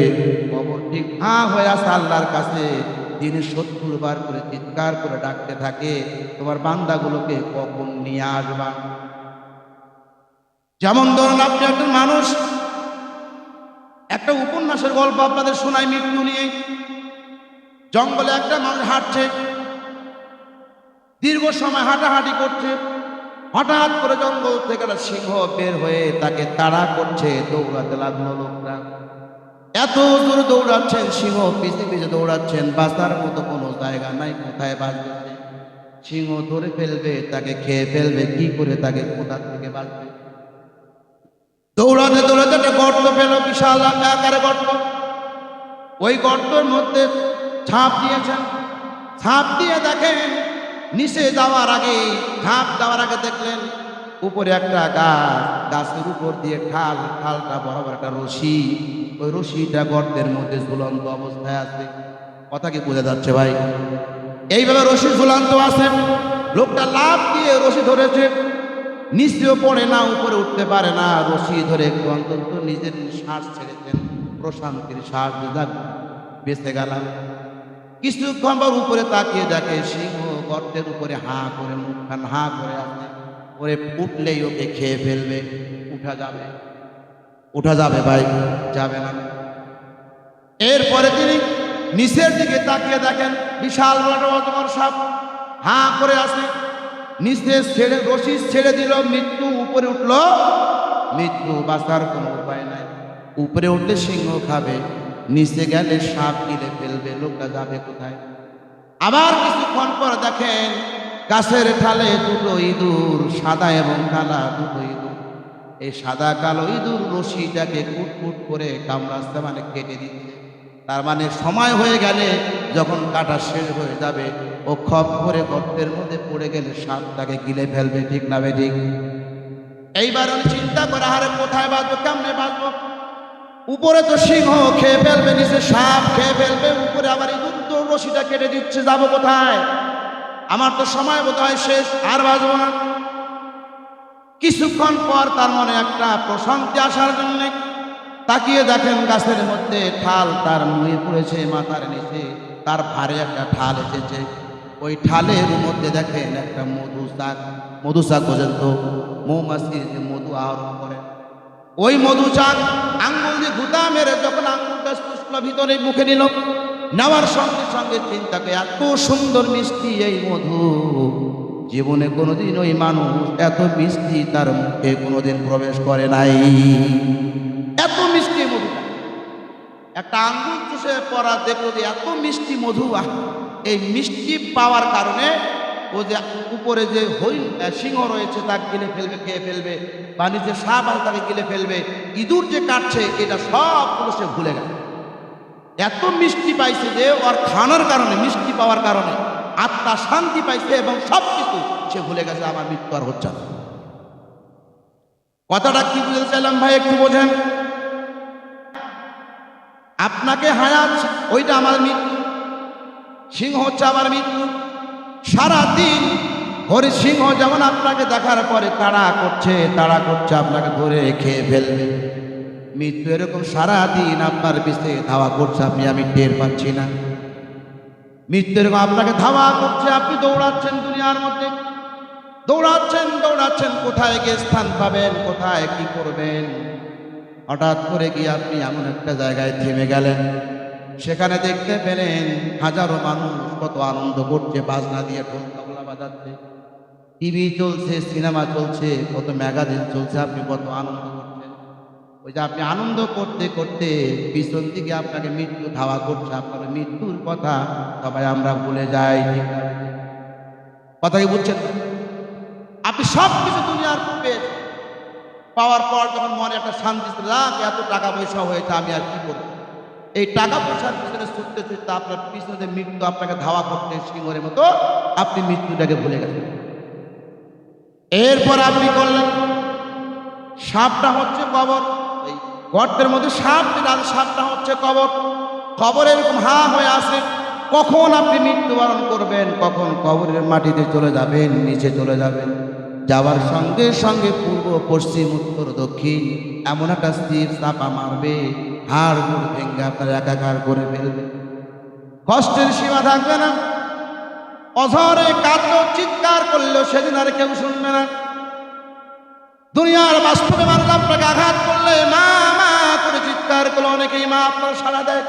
কবর ঠিক হাঁ হয়ে আছে আল্লাহর কাছে। দিনে 70 বার করে চিৎকার করে ডাকতে থাকে, তোমার বান্দাগুলোকে কখন নিয়ে আসবা। যেমন ধরুন আপনি একজন মানুষ, একটা উপন্যাসের গল্প আপনাদের শোনাই মৃত্যু নিয়ে। জঙ্গলে একটা মানুষ হাঁটছে, দীর্ঘ সময় হাঁটাহাঁটি করছে, হঠাৎ করে জঙ্গল থেকে একটা সিংহ বের হয়ে তাকে তাড়া করছে। দৌড়াতে লাগলো লোকরা, এত দূর দৌড়াচ্ছেন, সিংহ পিছে পিছে দৌড়াচ্ছেন, বাঁচার মতো কোনো জায়গা নাই, কোথায় বাঁচবে? সিংহ ধরে ফেলবে, তাকে খেয়ে ফেলবে, কি করে তাকে কোথা থেকে বাঁচবে? দৌড়াতে দৌড়াতে একটা গর্ত পেল, বিশাল আকারে গর্ত। ওই গর্তের মধ্যে ঝাঁপ দিয়েছেন, ঝাঁপ দিয়ে দেখেন নিচে যাওয়ার আগে, ঝাঁপ দেওয়ার আগে দেখলেন উপরে একটা গাছ, গাছের উপর দিয়ে ঠালটা বরাবর একটা রশি, ওই রশিটা গর্তের মধ্যে ঝুলন্ত অবস্থায় আছে। কথা কি বোঝা যাচ্ছে ভাই? এইভাবে রশি ঝুলান্ত আছে, লোকটা লাফ দিয়ে রশি ধরেছে, নিচেও পড়ে না, উপরে উঠতে পারে না। রশি ধরে একটু অন্তত নিজের শ্বাস ছেড়েছেন, প্রশান্তির শ্বাস, বেঁচে গেলাম। কিছুক্ষণ পর উপরে তাকিয়ে দেখে সিংহ গর্তের উপরে হাঁ করে, মুখখান হাঁ করে আছে, ওরে উঠলেই ওকে খেয়ে ফেলবে। উঠা যাবে ভাই? যাবে না। এরপরে তিনি নিচের দিকে তাকিয়ে দেখেন বিশাল বড় অজগর সাপ হাঁ করে আছে, নিচে ছেড়ে রশি ছেড়ে দিল, মৃত্যু। উপরে উঠল, মৃত্যু, বাঁচার কোনো উপায় নাই। উপরে উঠলে সিংহ খাবে, নিচে গেলে সাপ গিলে ফেলবে। লোকটা যাবে কোথায়? আবার কিছুক্ষণ পর দেখেন গাছের ঠালে দুটো ইঁদুর, সাদা এবং কালা দুটো ইঁদুর। এই সাদা কালো ইঁদুর রশিটাকে কুটকুট করে কামড়াচ্ছে, মানে কেটে দিচ্ছে। তার মানে সময় হয়ে গেলে, যখন কাটা শেষ হয়ে যাবে, ও খপ করে গর্তের মধ্যে পড়ে গেলে সাপটাকে গিলে ফেলবে। ঠিক না বে ঠিক? এইবার উনি চিন্তা করে, আরে কোথায় বাঁচবো, কেমনে বাঁচবো? উপরে তো সিংহ খেয়ে ফেলবে, নিচে সাপ খেয়ে ফেলবে, উপরে আবার ইঁদুর তো রশিটা কেটে দিচ্ছে, যাবো কোথায়? আমার তো সময় বোধ হয় শেষ, আর বাঁচবো না। কিছুক্ষণ পর তার মনে একটা প্রশান্তি আসার জন্য তাকিয়ে দেখেন গাছের মধ্যে ঠাল তার নুয়ে পড়েছে, মাথার নিচে তার ভারে একটা ঠাল এসেছে। ওই ঠালের মধ্যে দেখেন একটা মধু শাক পর্যন্ত মৌমাছির যে মধু আহরণ করে, ওই মধু শাক আঙ্গুল দিয়ে গুতা মেরে যখন আঙ্গুলটা স্পষ্ট ভিতরে মুখে নিল, নেওয়ার সঙ্গে সঙ্গে চিন্তাকে, এত সুন্দর মিষ্টি এই মধু, জীবনে কোনোদিন ওই মানুষ এত মিষ্টি তার মুখে কোনোদিন প্রবেশ করে নাই। এত মিষ্টি মধু, একটা আঙ্গুল চুষে পড়া দেখলো যে এত মিষ্টি মধু। এই মিষ্টি পাওয়ার কারণে ও যে উপরে যে হরিণ সিংহ রয়েছে তাকে গিলে ফেলবে, খেয়ে ফেলবে, বা নিচে সাপ আছে তাকে গিলে ফেলবে, ইঁদুর যে কাটছে, এটা সবগুলো সে ভুলে গেছে। এত মিষ্টি পাইছে যে ওর খানার কারণে, মিষ্টি পাওয়ার কারণে আত্মা শান্তি পাইছে এবং সব কিছু সে ভুলে গেছে। আমার মৃত্যু আর হচ্ছে না। কথাটা কি বুঝতে চাইলাম ভাই, একটু বোঝেন। আপনাকে হায়াত, ওইটা আমার মৃত্যু, সিংহ হচ্ছে আমার মৃত্যু। সারাদিন হরি সিংহ যেমন আপনাকে দেখার পরে তাড়া করছে আপনাকে ধরে খেয়ে ফেলবে, মৃত্যু এরকম সারাদিন আপনার পিছে ধাওয়া করছে, আমি টের পাচ্ছি না। মৃত্যু এরকম আপনাকে ধাওয়া করছে, আপনি দৌড়াচ্ছেন দুনিয়ার মধ্যে, দৌড়াচ্ছেন, কোথায় গিয়ে স্থান পাবেন, কোথায় কি করবেন। হঠাৎ করে গিয়ে আপনি এমন একটা জায়গায় থেমে গেলেন, সেখানে দেখতে পেলেন হাজারো মানুষ কত আনন্দ করছে, বাজনা দিয়ে ঢোল তবলা বাজাচ্ছে, টিভি চলছে, সিনেমা চলছে, কত ম্যাগাজিন চলছে, আপনি কত আনন্দ করছেন। ওই যে আপনি আনন্দ করতে করতে পিছন দিকে আপনাকে মৃত্যু ধাওয়া করছে, আপনার মৃত্যুর কথা সবাই আমরা ভুলে যাই। কথা কি বুঝছেন? আপনি সব কিছু দুনিয়ার পেয়েছেন, পাওয়ার পর যখন মনে একটা শান্তি, এত টাকা পয়সা হয়েছে, আমি আর কি করবো? এই টাকা পয়সার পিছনে ছুটতে ছুটতে আপনার পিছনে মৃত্যু আপনাকে ধাওয়া করতে সিংহের মতো, আপনি মৃত্যুটাকে ভুলে গেলেন। এরপর আপনি করলেন, সাপটা হচ্ছে কবর, এই গর্তের মধ্যে সাপ, সাপটা হচ্ছে কবর। কবর এরকম হা হয়ে আসে, কখন আপনি মৃত্যুবরণ করবেন, কখন কবরের মাটিতে চলে যাবেন, নিচে চলে যাবেন। যাওয়ার সঙ্গে সঙ্গে পূর্ব পশ্চিম উত্তর দক্ষিণ এমন একটা স্থির চাপা মারবে, হাড় গুড় ভেঙে আপনার একাকার করে ফেলবে। কষ্টের সীমা থাকবে না, অঝরে কাঁদলেও চিৎকার করলেও সেদিন আর কেউ শুনবে না। দুনিয়ার বাস্তবে মানুষ আপনাকে আঘাত করলে মা মা করে চিৎকার করলে অনেকেই মা আপনার সাড়া দেয়,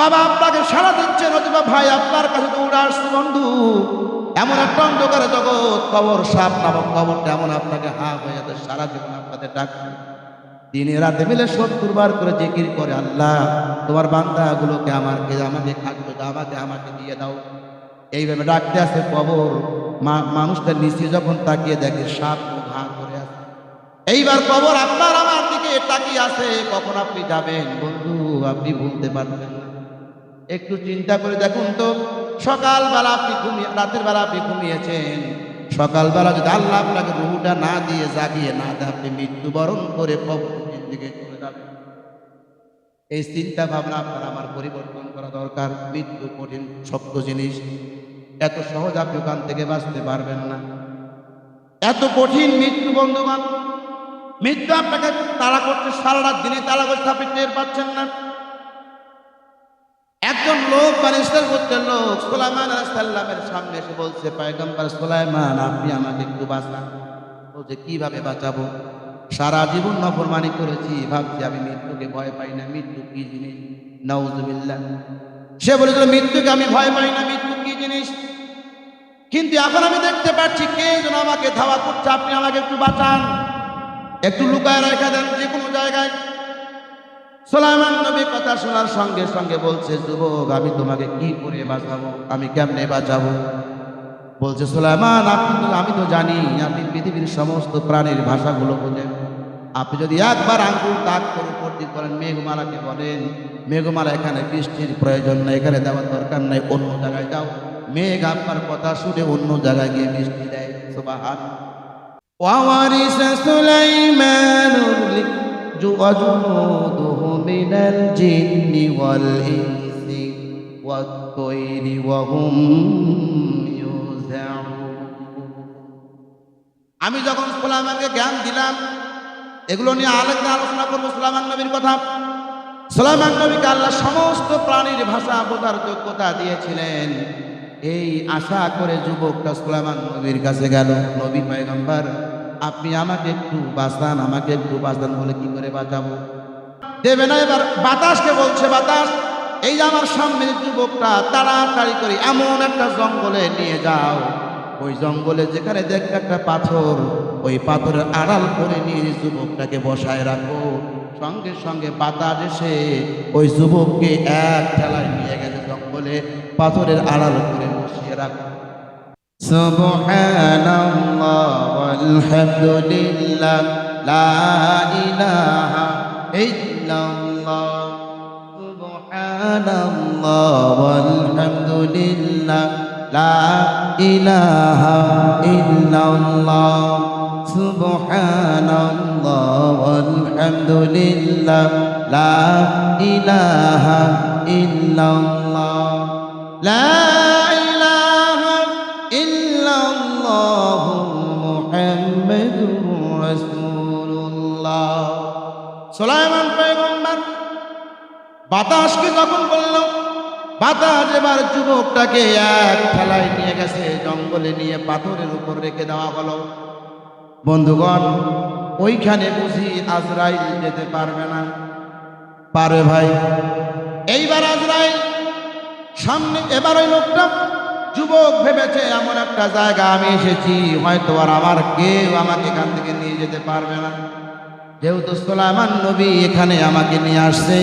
বাবা আপনাকে সাড়া দিচ্ছে, নতুবা ভাই আপনার কাছে দৌড়ে আসছে। বন্ধু, এমন একটা অন্ধকার জগৎ, কবর, সাপ নামক কবরটা এমন আপনাকে হা হয়ে যাবে, সারা জীবন আপনাদের ডাকবে। দিনে রাতে মিলে 70 বার করে জিকির করে, আল্লাহ তোমার বান্দাগুলোকে আমাকে খাদ্য দাও, আমাকে দিয়ে দাও। এইভাবে ডাকতে আসে কবর। মানুষটা নিচে যখন তাকিয়ে দেখে সাপ ঘা করে আছে, এইবার কবর আপনার আমার দিকে তাকিয়ে আছে, কখন আপনি যাবেন বন্ধু আপনি ভুলতে পারবেন না। একটু চিন্তা করে দেখুন তো, সকালবেলা আপনি রাতের বেলা আপনি ঘুমিয়েছেন, সকালবেলা যদি আল্লাহ আপনাকে রুহুটা না দিয়ে জাগিয়ে না দেয়, আপনি মৃত্যুবরণ করে কবরের দিকে চলে যাবেন। এই চিন্তা ভাবনা আপনার আমার পরিবর্তন করা দরকার। মৃত্যু কঠিন শক্ত জিনিস, এত সহজ আপনি ওখান থেকে বাঁচতে পারবেন না। এত কঠিন মৃত্যু বন্ধুবান, মৃত্যু আপনাকে তাড়া করছে, সারা রাত দিনে তাড়া করছে, আপনি টের পাচ্ছেন না। একজন লোক মানে ইসলাম করতে লোক সুলাইমান আলাইহিস সালামের সামনে এসে বলছে, পয়গম্বর সুলাইমান আপনি আমাকে একটু বাঁচান। বলছে কিভাবে বাঁচাবো? সারা জীবন নাফরমানি করেছি, ভাবছি আমি মৃত্যুকে ভয় পাই না। মৃত্যু কি জিনিস? নাউজুবিল্লাহ। সে বলেছিল মৃত্যুকে আমি ভয় পাই না, মৃত্যু কি জিনিস? কিন্তু এখন আমি দেখতে পাচ্ছি কে যেন আমাকে ধাওয়া করছে, আপনি আমাকে একটু বাঁচান, একটু লুকায় রেখে দেন যে কোনো জায়গায়। সুলাইমান নবী কথা শোনার সঙ্গে সঙ্গে বলছে, যুবক আমি তোমাকে কি করে বাঁচাবো, আমি কেমনে বাঁচাবো? বলছে সুলাইমান আমি তো জানি আপনি পৃথিবীর সমস্ত প্রাণীর ভাষাগুলো বোঝেন। আপনি যদি একবার আঙ্গুল তাক করে উপর দিক করেন, মেঘমালাকে বলেন মেঘমালা এখানে বৃষ্টির প্রয়োজন নাই, এখানে দেওয়ার দরকার নাই, অন্য জায়গায় যাও। মেঘ আপনার কথা শুনে অন্য জায়গায় গিয়ে বৃষ্টি দেয়। সুবহানাল্লাহ। ওয়ারিসা সুলাইমানুল وجنوده من الجن والإنس والطير وهم يوزعون। আমি যখন সুলাইমানকে জ্ঞান দিলাম, এগুলো নিয়ে আলোচনা করবো। সুলাইমান নবীর কথা, সুলাইমান নবীকে আল্লাহ সমস্ত প্রাণীর ভাষা বোঝার যোগ্যতা দিয়েছিলেন। এই আশা করে যুবকটা সুলাইমান নবীর কাছে গেল, নবী পয়গম্বর আপনি আমাকে একটু বাঁচান, আমাকে একটু বাঁচান। বলে কি করে বাঁচাবো? দেবে না। এবার বাতাসকে বলছে, বাতাস এই যে আমার সামনের যুবকটা তাড়াতাড়ি করে এমন একটা জঙ্গলে নিয়ে যাও, ওই জঙ্গলে যেখানে দেখবে একটা পাথর, ওই পাথরের আড়াল করে নিয়ে যুবকটাকে বসায় রাখো। সঙ্গে সঙ্গে বাতাস এসে ওই যুবককে এক ঠেলায় নিয়ে গেছে জঙ্গলে, পাথরের আড়াল করে বসিয়ে রাখো। সুবহানাল্লাহ ওয়ালহামদুলিল্লাহ লা ইলাহা ইল্লাল্লাহ। সুবহানাল্লাহ ওয়ালহামদুলিল্লাহ লা ইলাহা ইল্লাল্লাহ। সুবহানাল্লাহ ওয়ালহামদুলিল্লাহ লা ইলাহা ইল্লাল্লাহ। লা সুলাইমান পয়গম্বর বাতাসকে যখন বলল, বাতাস এবার যুবকটাকে এক ঠেলায় নিয়ে গেছে জঙ্গলে, নিয়ে পাথরের উপর রেখে দেওয়া হলো। বন্ধুগণ ওইখানে বুঝি আজরাইল যেতে পারবে না? পারবে ভাই। এইবার আজরাইল সামনে, এবার ওই লোকটা যুবক ভেবেছে এমন একটা জায়গা আমি এসেছি, হয়তো আর আমার কেউ আমাকে এখান থেকে নিয়ে যেতে পারবে না। যেহেতু সুলাইমান নবী এখানে আমাকে নিয়ে আসছে,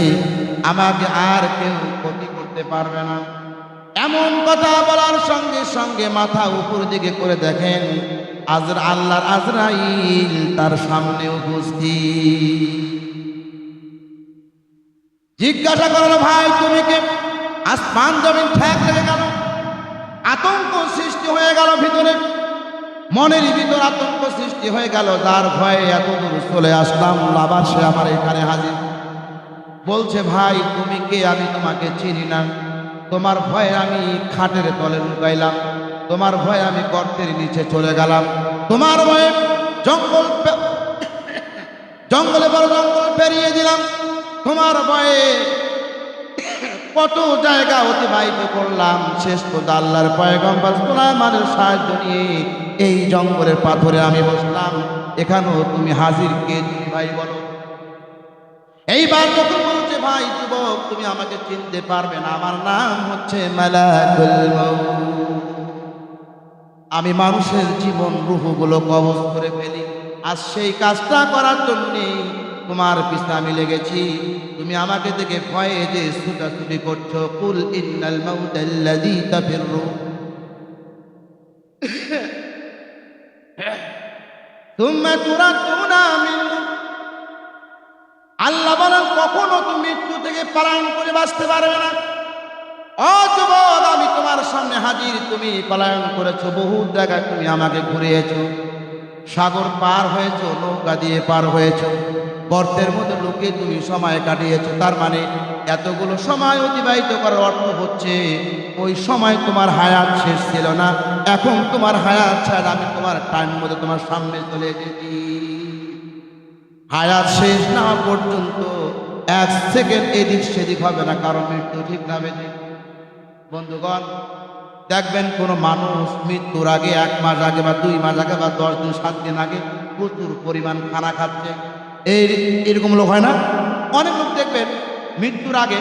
আমাকে আর কেউ ক্ষতি করতে পারবে না। এমন কথা বলার সঙ্গে সঙ্গে মাথা উপর দিকে করে দেখেন আল্লাহর আজরাইল তার সামনে উপস্থিত। জিজ্ঞাসা করলো, ভাই তুমি কে? আসমান জমিন ঠেক লেগে গেল, আতঙ্ক সৃষ্টি হয়ে গেল ভিতরে, মনের ভিতর আতঙ্ক সৃষ্টি হয়ে গেল। যার ভয়ে এত দূর চলে আসলাম, আবার সে আমার এখানে হাজির। বলছে, ভাই তুমি কে? আমি তোমাকে চিনি না। তোমার ভয়ে আমি খাটের তলে লুকাইলাম, তোমার ভয়ে আমি গর্তের নিচে চলে গেলাম, তোমার ভয়ে জঙ্গলে বড় জঙ্গল পেরিয়ে দিলাম, তোমার ভয়ে কত জায়গা অতিবাহিত করলাম। শেষ পর্যন্ত আল্লাহর পয়গম্বর সুলাইমানের সাহায্য নিয়ে এই জঙ্গলের পাথরে আমি বসলাম। এখানেও তুমি হাজির, কে তুমি ভাই বলো? এইবার যখন বলছে, ভাই যুবক তুমি আমাকে চিনতে পারবে না, আমার নাম হচ্ছে মালাকুল মউত। আমি মানুষের জীবন রূহগুলো কবজ করে ফেলি। আজ সেই কাজটা করার জন্যে তোমার পিছনে আমি লেগেছি। তুমি আমাকে দেখে ভয়ে যে ছুটাছুটি করছো, কুল ইন্নাল মাউতাল্লাযী তাফিরু তুম্মা তুরাদুনা মিনহু। আল্লাহ বলেন কখনো তুমি মৃত্যু থেকে পলায়ন করে বাঁচতে পারবে না। ও যুবক আমি তোমার সামনে হাজির, তুমি পলায়ন করেছো, বহু জায়গায় তুমি আমাকে ঘুরিয়েছো, সাগর পার হয়েছ, নৌকা দিয়ে পার হয়েছ, গর্তের মধ্যে লুকিয়ে তুমি সময় কাটিয়েছো। তার মানে এতগুলো সময় অতিবাহিত করার অর্থ হচ্ছে ওই সময় তোমার হায়াত শেষ ছিল না, এখন তোমার হায়াত ছাড়া আমি তোমার টাইম মধ্যে তোমার সামনে চলে এসেছি। হায়াত শেষ না হওয়া পর্যন্ত এক সেকেন্ড এদিক সেদিক হবে না, কারণ মৃত্যু ঠিক না বেদিক। বন্ধুগণ, দেখবেন কোনো মানুষ মৃত্যুর আগে 1 মাস আগে বা 2 মাস আগে বা 10 দিন 7 দিন আগে প্রচুর পরিমাণ খানা খাচ্ছে। এরকম লোক হয় না? অনেক লোক দেখবেন মৃত্যুর আগে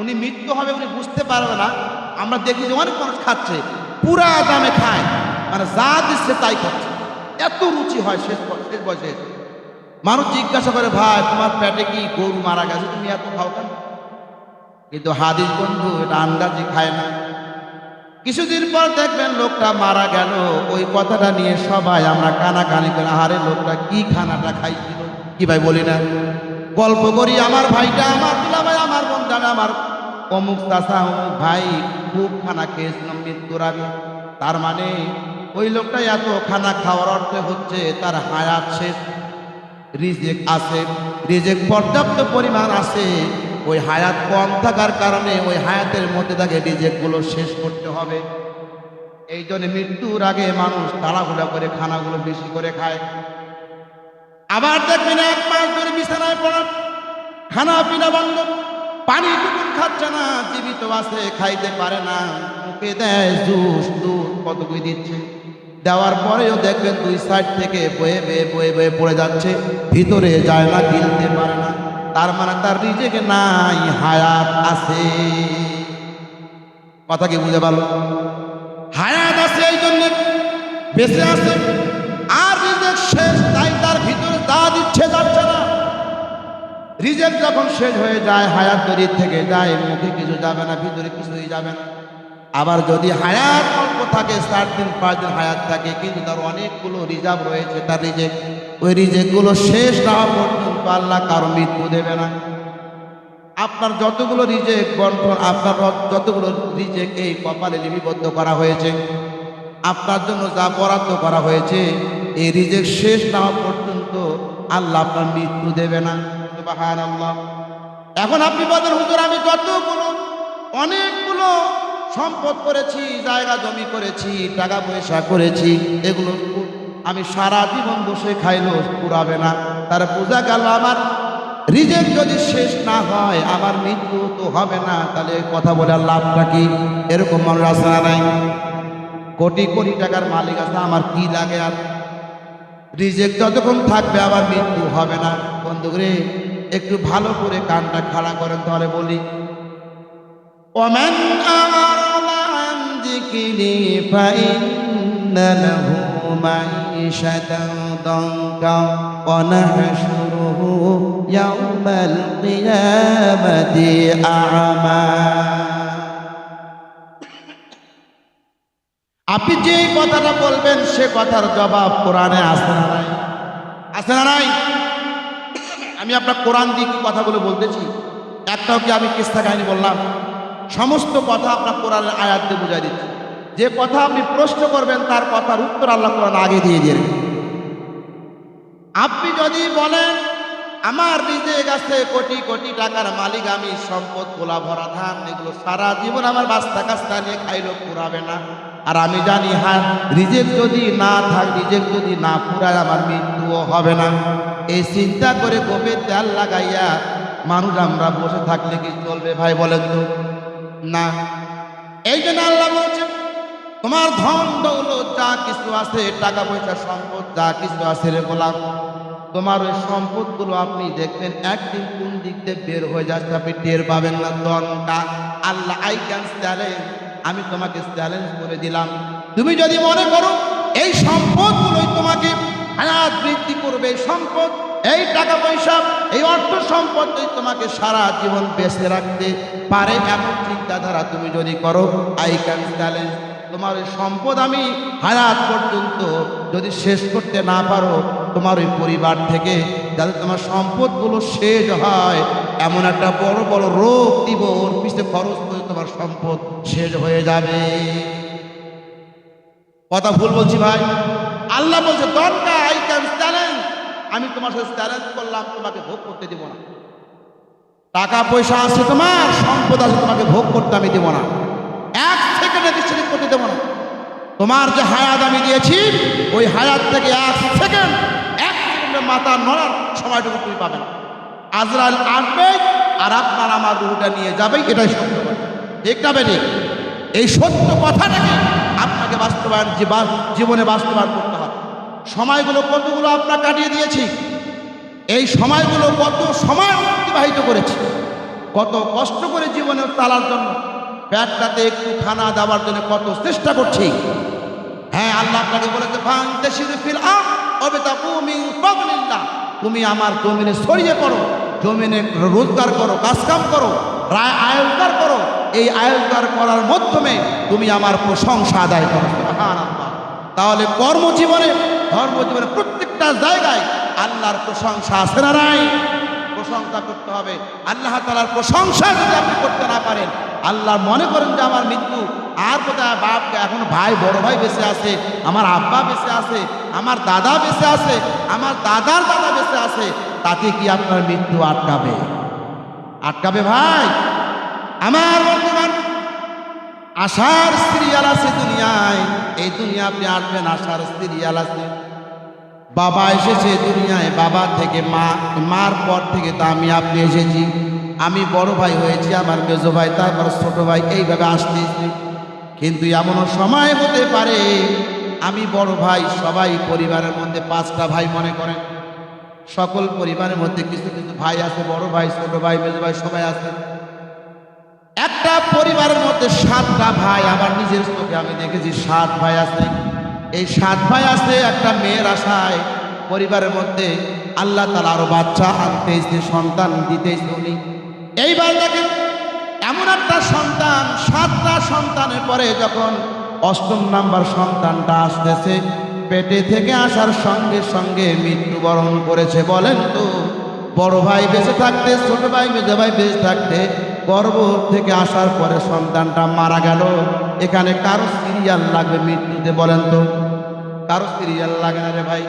উনি মৃত্যু হবে উনি বুঝতে পারবে না। আমরা দেখি যে অনেক মানুষ খাচ্ছে, পুরা দামে খায়, মানে যা দিচ্ছে তাই খাচ্ছে, এত রুচি হয় শেষ বয়সে। মানুষ জিজ্ঞাসা করে, ভাই তোমার পেটে কি গরু মারা গেছে, তুমি এত খাও কেন? কিন্তু হাদিস বন্ধু এটা আন্দাজি খায় না। কিছুদিন পর দেখবেন লোকটা মারা গেল, ওই কথাটা নিয়ে সবাই আমরা কানাকানি করে, আহারে লোকটা কি খানাটা খাইছিল, কি ভাই বলি না? গল্প করি, আমার ভাইটা, আমার দুলা ভাই, আমার বোনটা, আমার অমুক চাচা অমুক ভাই খুব খানা খেয়েছিলাম মৃত্যুর আগে। তার মানে ওই লোকটা এত খানা খাওয়ার অর্থে হচ্ছে তার হায়াত শেষ। রিজেক আছে, রিজেক পর্যাপ্ত পরিমাণ আছে, ওই হায়াত কম থাকার কারণে ওই হায়াতের মধ্যে তাকে রিজেকগুলো শেষ করতে হবে। এই জন্য মৃত্যুর আগে মানুষ তাড়াহুড়া করে খানাগুলো বেশি করে খায়। আবার দেখবেন 1 মাস ধরে বিছানায় পড়া, খানা পিনা বন্ধ, পানি টুকুন খাচ্ছে না, জীবিত আছে খাইতে পারে না, মুখে দেয় জুস দুধ কত করে দিচ্ছে, দেওয়ার পরেও দেখবেন 2 সাইড থেকে বয়ে বয়ে পড়ে যাচ্ছে, ভিতরে যায় না, গিলতে পারে না। তার মানে তার রিজেক নাই, হায়াত আছে। কথা কি বুঝে পারলো? হায়াত আছে এই জন্য বেঁচে আছে, আর রিজেক শেষ, তাই তার ভিতরে যা দিচ্ছে যাচ্ছে না। রিজেক যখন শেষ হয়ে যায়, হায়াত শরীর থেকে যায়, মুখে কিছু যাবে না, ভিতরে কিছুই যাবে না। আবার যদি হায়াত অল্প থাকে, 4 দিন 5 দিন হায়াত থাকে, কিন্তু তার অনেকগুলো রিজার্ভ রয়েছে, তার রিজেক, ওই রিজেকগুলো শেষ না হওয়া পর্যন্ত আল্লাহ কারো মৃত্যু দেবে না। আপনার যতগুলো রিজেক বন্টন, আপনার যতগুলো রিজেক এই কপালে লিপিবদ্ধ করা হয়েছে, আপনার জন্য যা বরাদ্দ করা হয়েছে, এই রিজেক শেষ না হওয়া পর্যন্ত আল্লাহ আপনার মৃত্যু দেবে না। সুবহানাল্লাহ। এখন আপনি বলেন, হুজুর আমি যতগুলো অনেকগুলো সম্পদ করেছি, জায়গা জমি করেছি, টাকা পয়সা করেছি, এগুলো আমি সারা জীবন বসে খাইলো পুরাবে না। তার বোঝা গেল আমার রিজেক যদি শেষ না হয় আমার মৃত্যু তো হবে না, তাহলে কথা বলে লাভটা কি? এরকম মানুষ আছে না নাই? কোটি কোটি টাকার মালিক আছে, আমার কি লাগে? আর রিজেক যতক্ষণ থাকবে আমার মৃত্যু হবে না। বন্ধুরে একটু ভালো করে কানটা খাড়া করেন, তাহলে বলি, ওমান আ'রাদা আন যিকরি ফাইন্না লাহু মাঈশাতান দানকা ওয়া নাহশুরুহু ইয়াওমাল কিয়ামাতি আ'মা। আপনি যে কথাটা বলবেন সে কথার জবাব কোরআনে আছে না নাই? আছে না নাই? আমি আপনার কোরআন দিয়ে কি কথাগুলো বলতেছি, একটাও কি আমি কিস্সা কাহিনী বললাম? সমস্ত কথা আপনার কোরআনের আয়াত দিয়ে বুঝাই দিচ্ছি। যে কথা আপনি প্রশ্ন করবেন তার কথার উত্তর আল্লাহ কোরআন আগে দিয়ে দিয়ে। আপনি যদি বলেন আমার রিজেক আছে, কোটি কোটি টাকার মালিক আমি, সম্পদ গোলা ভরা ধান, এগুলো সারা জীবন আমার বাস্তা কাস্তা নিয়ে খাইলো পুরাবে না, আর আমি জানি হ্যাঁ রিজেক যদি না থাক, রিজেক যদি না পুরায় আমার মৃত্যুও হবে না, এই চিন্তা করে গোপে তেল লাগাইয়া মানুষ আমরা বসে থাকলে কি চলবে ভাই বলেন তো? না। এই জন্য আল্লাহ বলছে, তোমার ধন দৌলত যা কিছু আছে, টাকা পয়সা সম্পদ যা কিছু আছে রে গোলাম, তোমার ওই সম্পদগুলো আপনি দেখবেন একদিন কোন দিক দিয়ে বের হয়ে যাচ্ছে আপনি টের পাবেন না। দনটা আল্লাহ আই ক্যান চ্যালেঞ্জ, আমি তোমাকে চ্যালেঞ্জ করে দিলাম, তুমি যদি মনে করো এই সম্পদগুলোই তোমাকে হায়াত বৃদ্ধি করবে, সম্পদ এই টাকা পয়সা এই অর্থ সম্পদই তোমাকে সারা জীবন বেঁচে রাখতে পারে, এমন চিন্তাধারা তুমি যদি করো, আই ক্যান চ্যালেঞ্জ, তোমার ওই সম্পদ আমি হায়াত পর্যন্ত যদি শেষ করতে না পারো, তোমার ওই পরিবার থেকে যাতে তোমার সম্পদগুলো শেষ হয়, এমন একটা বড় বড় রোগ দিব, ওর পিছনে খরচ করে তোমার সম্পদ শেষ হয়ে যাবে। কথা ভুল বলছি ভাই? আল্লাহ বলছে দরকার আই ক্যান চ্যালেঞ্জ, আমি তোমার সাথে চ্যালেঞ্জ করলাম, তোমাকে ভোগ করতে দিব না। টাকা পয়সা আছে, তোমার সম্পদ আছে, তোমাকে ভোগ করতে আমি দেব না, এক সেকেন্ডে দৃষ্টি করতে দেব না। তোমার যে হায়াত আমি দিয়েছি, ওই হায়াত থেকে এক সেকেন্ডে মাথা নড়ার সময়টুকু তুমি পাবে না। আজরাইল আসবে আর আপনার আমার রুহটা নিয়ে যাবে, এটাই সত্য কথা। ঠিক না বেটি? এই সত্য কথাটাকে আপনাকে জীবনে বাস্তবায়ন করতে হবে। সময়গুলো কতগুলো আপনার কাটিয়ে দিয়েছি, এই সময়গুলো কত সময় অতিবাহিত করেছি, কত কষ্ট করে জীবনে চালার জন্য, পেটটাতে একটু খানা দেওয়ার জন্য কত চেষ্টা করছি। হ্যাঁ, আল্লাহ আপনাকে বলেছে তুমি আমার জমিনে ছড়িয়ে পড়ো, জমিনে রোজগার করো, কাজকাম করো, রায় আয়োজগার করো। এই আয়োজগার করার মাধ্যমে তুমি আমার প্রশংসা আদায় করো। তাহলে কর্মজীবনে, ধর্মজীবনে প্রত্যেকটা জায়গায় আল্লাহর প্রশংসা আছে না নাই? প্রশংসা করতে হবে। আল্লাহ তাআলার প্রশংসা যদি আপনি করতে না পারেন, আল্লাহ মনে করেন যে আমার মৃত্যু, আর কোথায় বাপ, এখন ভাই, বড় ভাই বেঁচে আছে, আমার আব্বা বেঁচে আছে, আমার দাদা বেঁচে আছে, আমার দাদার দাদা বেঁচে আছে, তাতে কি আপনার মৃত্যু আটকাবে? আটকাবে ভাই? আমার বন্ধুগণ, আশার সিরিয়াল আছে দুনিয়ায়। এই দুনিয়া আপনি আসবেন, আশার সিরিয়াল আছে। বাবা এসেছে দুনিয়ায়, বাবা থেকে মা, মার পর থেকে তো আপনি এসেছি। আমি বড় ভাই হয়েছি, আমার মেজো ভাই, তারপর ছোট ভাই, এইভাবে আসতেছি। কিন্তু এমনও সময় হতে পারে আমি বড় ভাই, সবাই পরিবারের মধ্যে 5টা ভাই মনে করেন, সকল পরিবারের মধ্যে কিছু কিছু ভাই আছে, বড় ভাই, ছোট ভাই, মেজো ভাই সবাই আছে। একটা পরিবারের মধ্যে 7টা ভাই, আমার নিজের চোখে আমি দেখেছি 7 ভাই আছে। এই 7 ভাই আছে, একটা মেয়ের আশায় পরিবারের মধ্যে আল্লাহ তাআলা আরো বাচ্চা আনতেছে, সন্তান দিতেছে উনি। এইবার দেখেন এমন একটা সন্তান, 7টা সন্তানের পরে যখন 8ম নাম্বার সন্তানটা আসতেছে, পেটে থেকে আসার সঙ্গে সঙ্গে মৃত্যুবরণ করেছে। বলেন তো, বড় ভাই বেঁচে থাকতে, ছোট ভাই, মেজো ভাই বেঁচে থাকতে, গর্ভ থেকে আসার পরে সন্তানটা মারা গেল। এখানে কারো সিরিয়াল লাগবে মৃত্যুতে? বলেন তো, কারো সিরিয়াল লাগে না রে ভাই।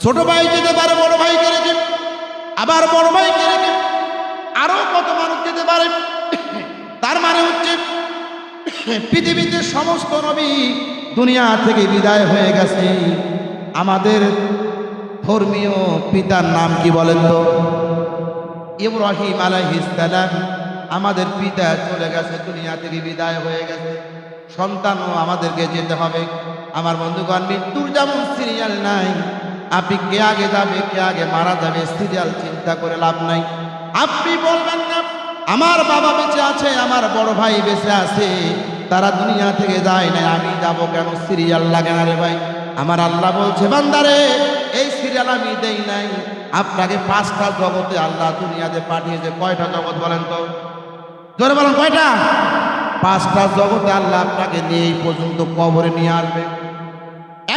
ছোট ভাই যেতে পারে, বড় ভাইকে রেখে, আবার বড় ভাইকে রেখে আরো কত মানুষ যেতে পারে। তার মানে হচ্ছে পৃথিবীতে সমস্ত নবী দুনিয়া থেকে বিদায় হয়ে গেছে। আমাদের ধর্মীয় পিতার নাম কি বলেন তো? ইব্রাহিম আলাইহিস সালাম। আমাদের পিতা চলে গেছে, দুনিয়া থেকে বিদায় হয়ে গেছে, সন্তানও আমাদেরকে যেতে হবে। আমার বন্ধুগণ, মৃত্যুর যেমন সিরিয়াল নাই, আপনি কে আগে যাবে, কে আগে মারা যাবে, সিরিয়াল চিন্তা করে লাভ নাই। আপনি বলবেন না আমার বাবা বেঁচে আছে, আমার বড় ভাই বেঁচে আছে, তারা দুনিয়া থেকে যায় না, আমি যাব কেন? সিরিয়াল লাগে না রে ভাই। আমার আল্লাহ বলছে, বান্দারে এই সিরিয়াল আমি দেই নাই। আপনাকে 5টা জগতে আল্লাহ দুনিয়াতে পাঠিয়েছে। কয়টা জগৎ বলেন তো? জোরে বলেন, কয়টা? 5টা জগতে আল্লাহ আপনাকে নিয়ে এই পর্যন্ত কবরে নিয়ে আসবে।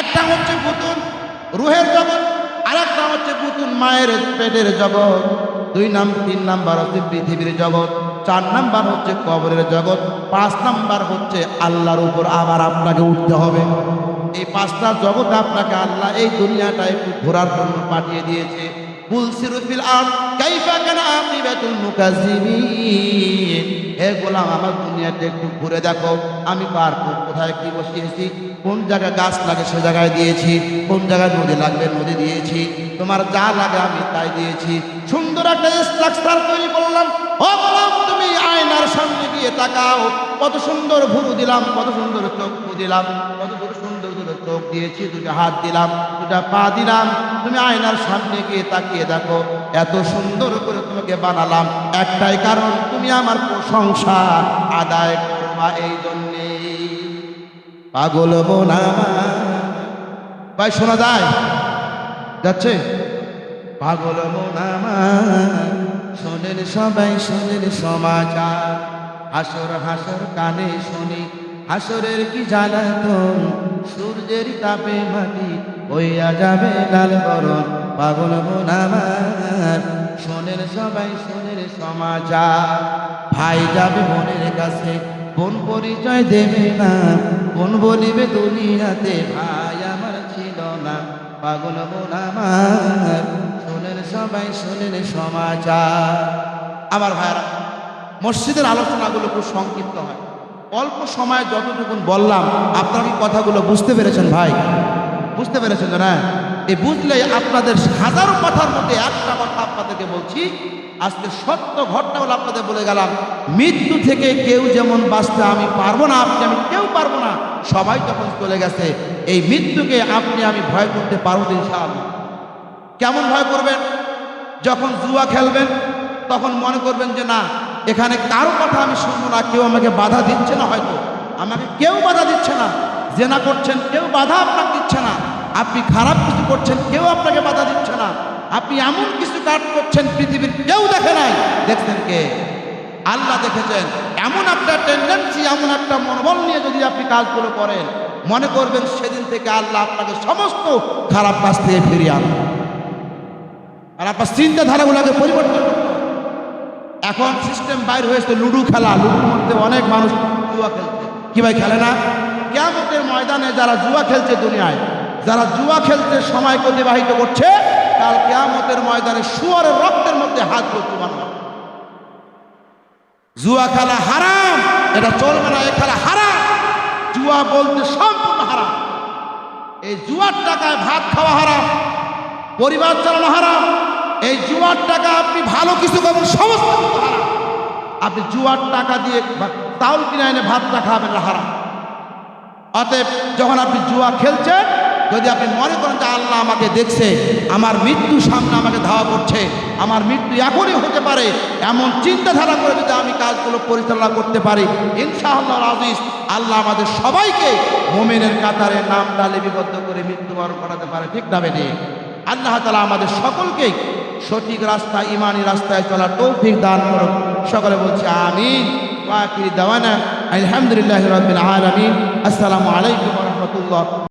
একটা হচ্ছে পুতুল রুহের জগৎ, আরেকটা হচ্ছে পুতুল মায়ের পেটের জগৎ, 3 নাম্বার হচ্ছে পৃথিবীর জগৎ, 4 নাম্বার হচ্ছে কবরের জগৎ, 5 নাম্বার হচ্ছে আল্লাহর উপর আবার আপনাকে উঠতে হবে। এই 5টা জগৎ আপনাকে আল্লাহ এই দুনিয়াটা একটু ঘোরার জন্য পাঠিয়ে দিয়েছে। কুল সিরু ফিল আরদ কাইফা কানা আকিবাতুল মুকাজ্জিবিন। হে গোলাম, আমার দুনিয়াতে একটু ঘুরে দেখো, আমি পার কোথায় কি বসিয়েছি, কোন জায়গায় গাছ লাগে সে জায়গায় দিয়েছি, কোন জায়গায় নদী লাগবে নদী দিয়েছি, তোমার যা লাগে আমি তাই দিয়েছি। সুন্দর একটা স্ট্রাকচার তৈরি করলাম। ও গোলাম, তুমি আয়নার সামনে গিয়ে তাকাও, কত সুন্দর ভুরু দিলাম, কত সুন্দর চক্ষু দিলাম, কত সুন্দর দুটো চোখ দিয়েছি, 2টা হাত দিলাম, 2টা পা দিলাম। তুমি আয়নার সামনে গিয়ে তাকিয়ে দেখো, এত সুন্দর করে তোমাকে বানালাম একটাই কারণ, তুমি আমার প্রশংসা আদায় করবা। এই জন্যে পাগল মন আমার, ভাই শোনা যায়? যাচ্ছে? পাগল মন আমার, শোনেন সবাই, শোনেন সমাচার, হাসর হাসর কানে শুনি, হাসরের কি জ্বালাতন, সূর্যের তাপে মাটি হইয়া যাবে লাল বরণ। পাগল মন আমার, শোনেন সবাই, শোনেন সমাচার, ভাই যাবে বোনের কাছে, বোন পরিচয় দেবে না, বোন বলিবে দুনিয়াতে ভাই আমার ছিল না। পাগল মন আমার, শোনেন সবাই শোনেন সমাচার। আমার ভাইরা, মসজিদের আলোচনাগুলো খুব সংক্ষিপ্ত হয়, অল্প সময়ে যতটুকুন বললাম আপনারা কি কথাগুলো বুঝতে পেরেছেন ভাই? বুঝতে পেরেছেন তো না? এই বুঝলেই আপনাদের হাজারো কথার মধ্যে একটা কথা আপনাদেরকে বলছি, আজকে সত্য ঘটনাগুলো আপনাদের বলে গেলাম। মৃত্যু থেকে কেউ যেমন বাঁচতে আমি পারবো না, আপনি আমি কেউ পারবো না, সবাই যখন চলে গেছে এই মৃত্যুকে আপনি আমি ভয় করতে পারবো ইনশাআল্লাহ। কেমন ভয় করবেন? যখন জুয়া খেলবেন তখন মনে করবেন যে না, এখানে কারো কথা আমি শুনবো না, কেউ আমাকে বাধা দিচ্ছে না, হয়তো আমাকে কেউ বাধা দিচ্ছে না। জেনা করছেন কেউ বাধা আপনাকে দিচ্ছে না, আপনি খারাপ কিছু করছেন কেউ আপনাকে বাধা দিচ্ছে না, আপনি এমন কিছু কাজ করছেন পৃথিবীর কেউ দেখে নাই, দেখছেন কে? আল্লাহ দেখেছেন। এমন একটা টেন্ডেন্সি, এমন একটা মনোবল নিয়ে যদি আপনি কাজগুলো করেন, মনে করবেন সেদিন থেকে আল্লাহ আপনাকে সমস্ত খারাপ কাজ থেকে ফিরিয়ে আনবেন। আর আপনার চিন্তাধারাগুলোকে পরিবর্তন করতে হবে। এখন সিস্টেম বাইর হয়েছে লুডু খেলা, লুডুর মধ্যে অনেক মানুষ জুয়া খেলছে। কি ভাই খেলে না? কিয়ামতের ময়দানে যারা জুয়া খেলছে, দুনিয়ায় যারা জুয়া খেলতে সময় অতিবাহিত করছে, কাল কিয়ামতের ময়দানে শুয়োরের রক্তের মধ্যে হাত চুবানো হবে। জুয়া খেলা হারাম, এটা চলবে না, এ খেলা হারাম। জুয়া বলতে সম্পূর্ণ হারাম। এই জুয়ার টাকায় ভাত খাওয়া হারাম, পরিবার চালানো হারাম। এই জুয়ার টাকা আপনি ভালো কিছু করবেন, সমস্ত কিছু হারাম। আপনি জুয়ার টাকা দিয়ে চাউল কিনে এনে ভাতটা খাবেন, হারাম। অতএব যখন আপনি জুয়া খেলছেন, যদি আপনি মনে করেন যে আল্লাহ আমাকে দেখছে, আমার মৃত্যু সামনে আমাকে ধাওয়া করছে, আমার মৃত্যু এখনই হতে পারে, এমন চিন্তাধারা করে যদি আমি কাজগুলো পরিচালনা করতে পারি, ইনশাআল্লাহ আজিজ আল্লাহ আমাদের সবাইকে মুমিনের কাতারে নামটা লিপিবদ্ধ করে মৃত্যুবরণ করাতে পারে। ঠিক না বেটি? আল্লাহ তাআলা আমাদের সকলকেই সঠিক রাস্তা, ইমানি রাস্তায় চলার তৌফিক দান করুন। সকলে বলছি আমিন। ওয়া আখিরি দাওয়ানা আলহামদুলিল্লাহি রাব্বিল আলামিন। আসসালামু আলাইকুম ওয়া রাহমাতুল্লাহ।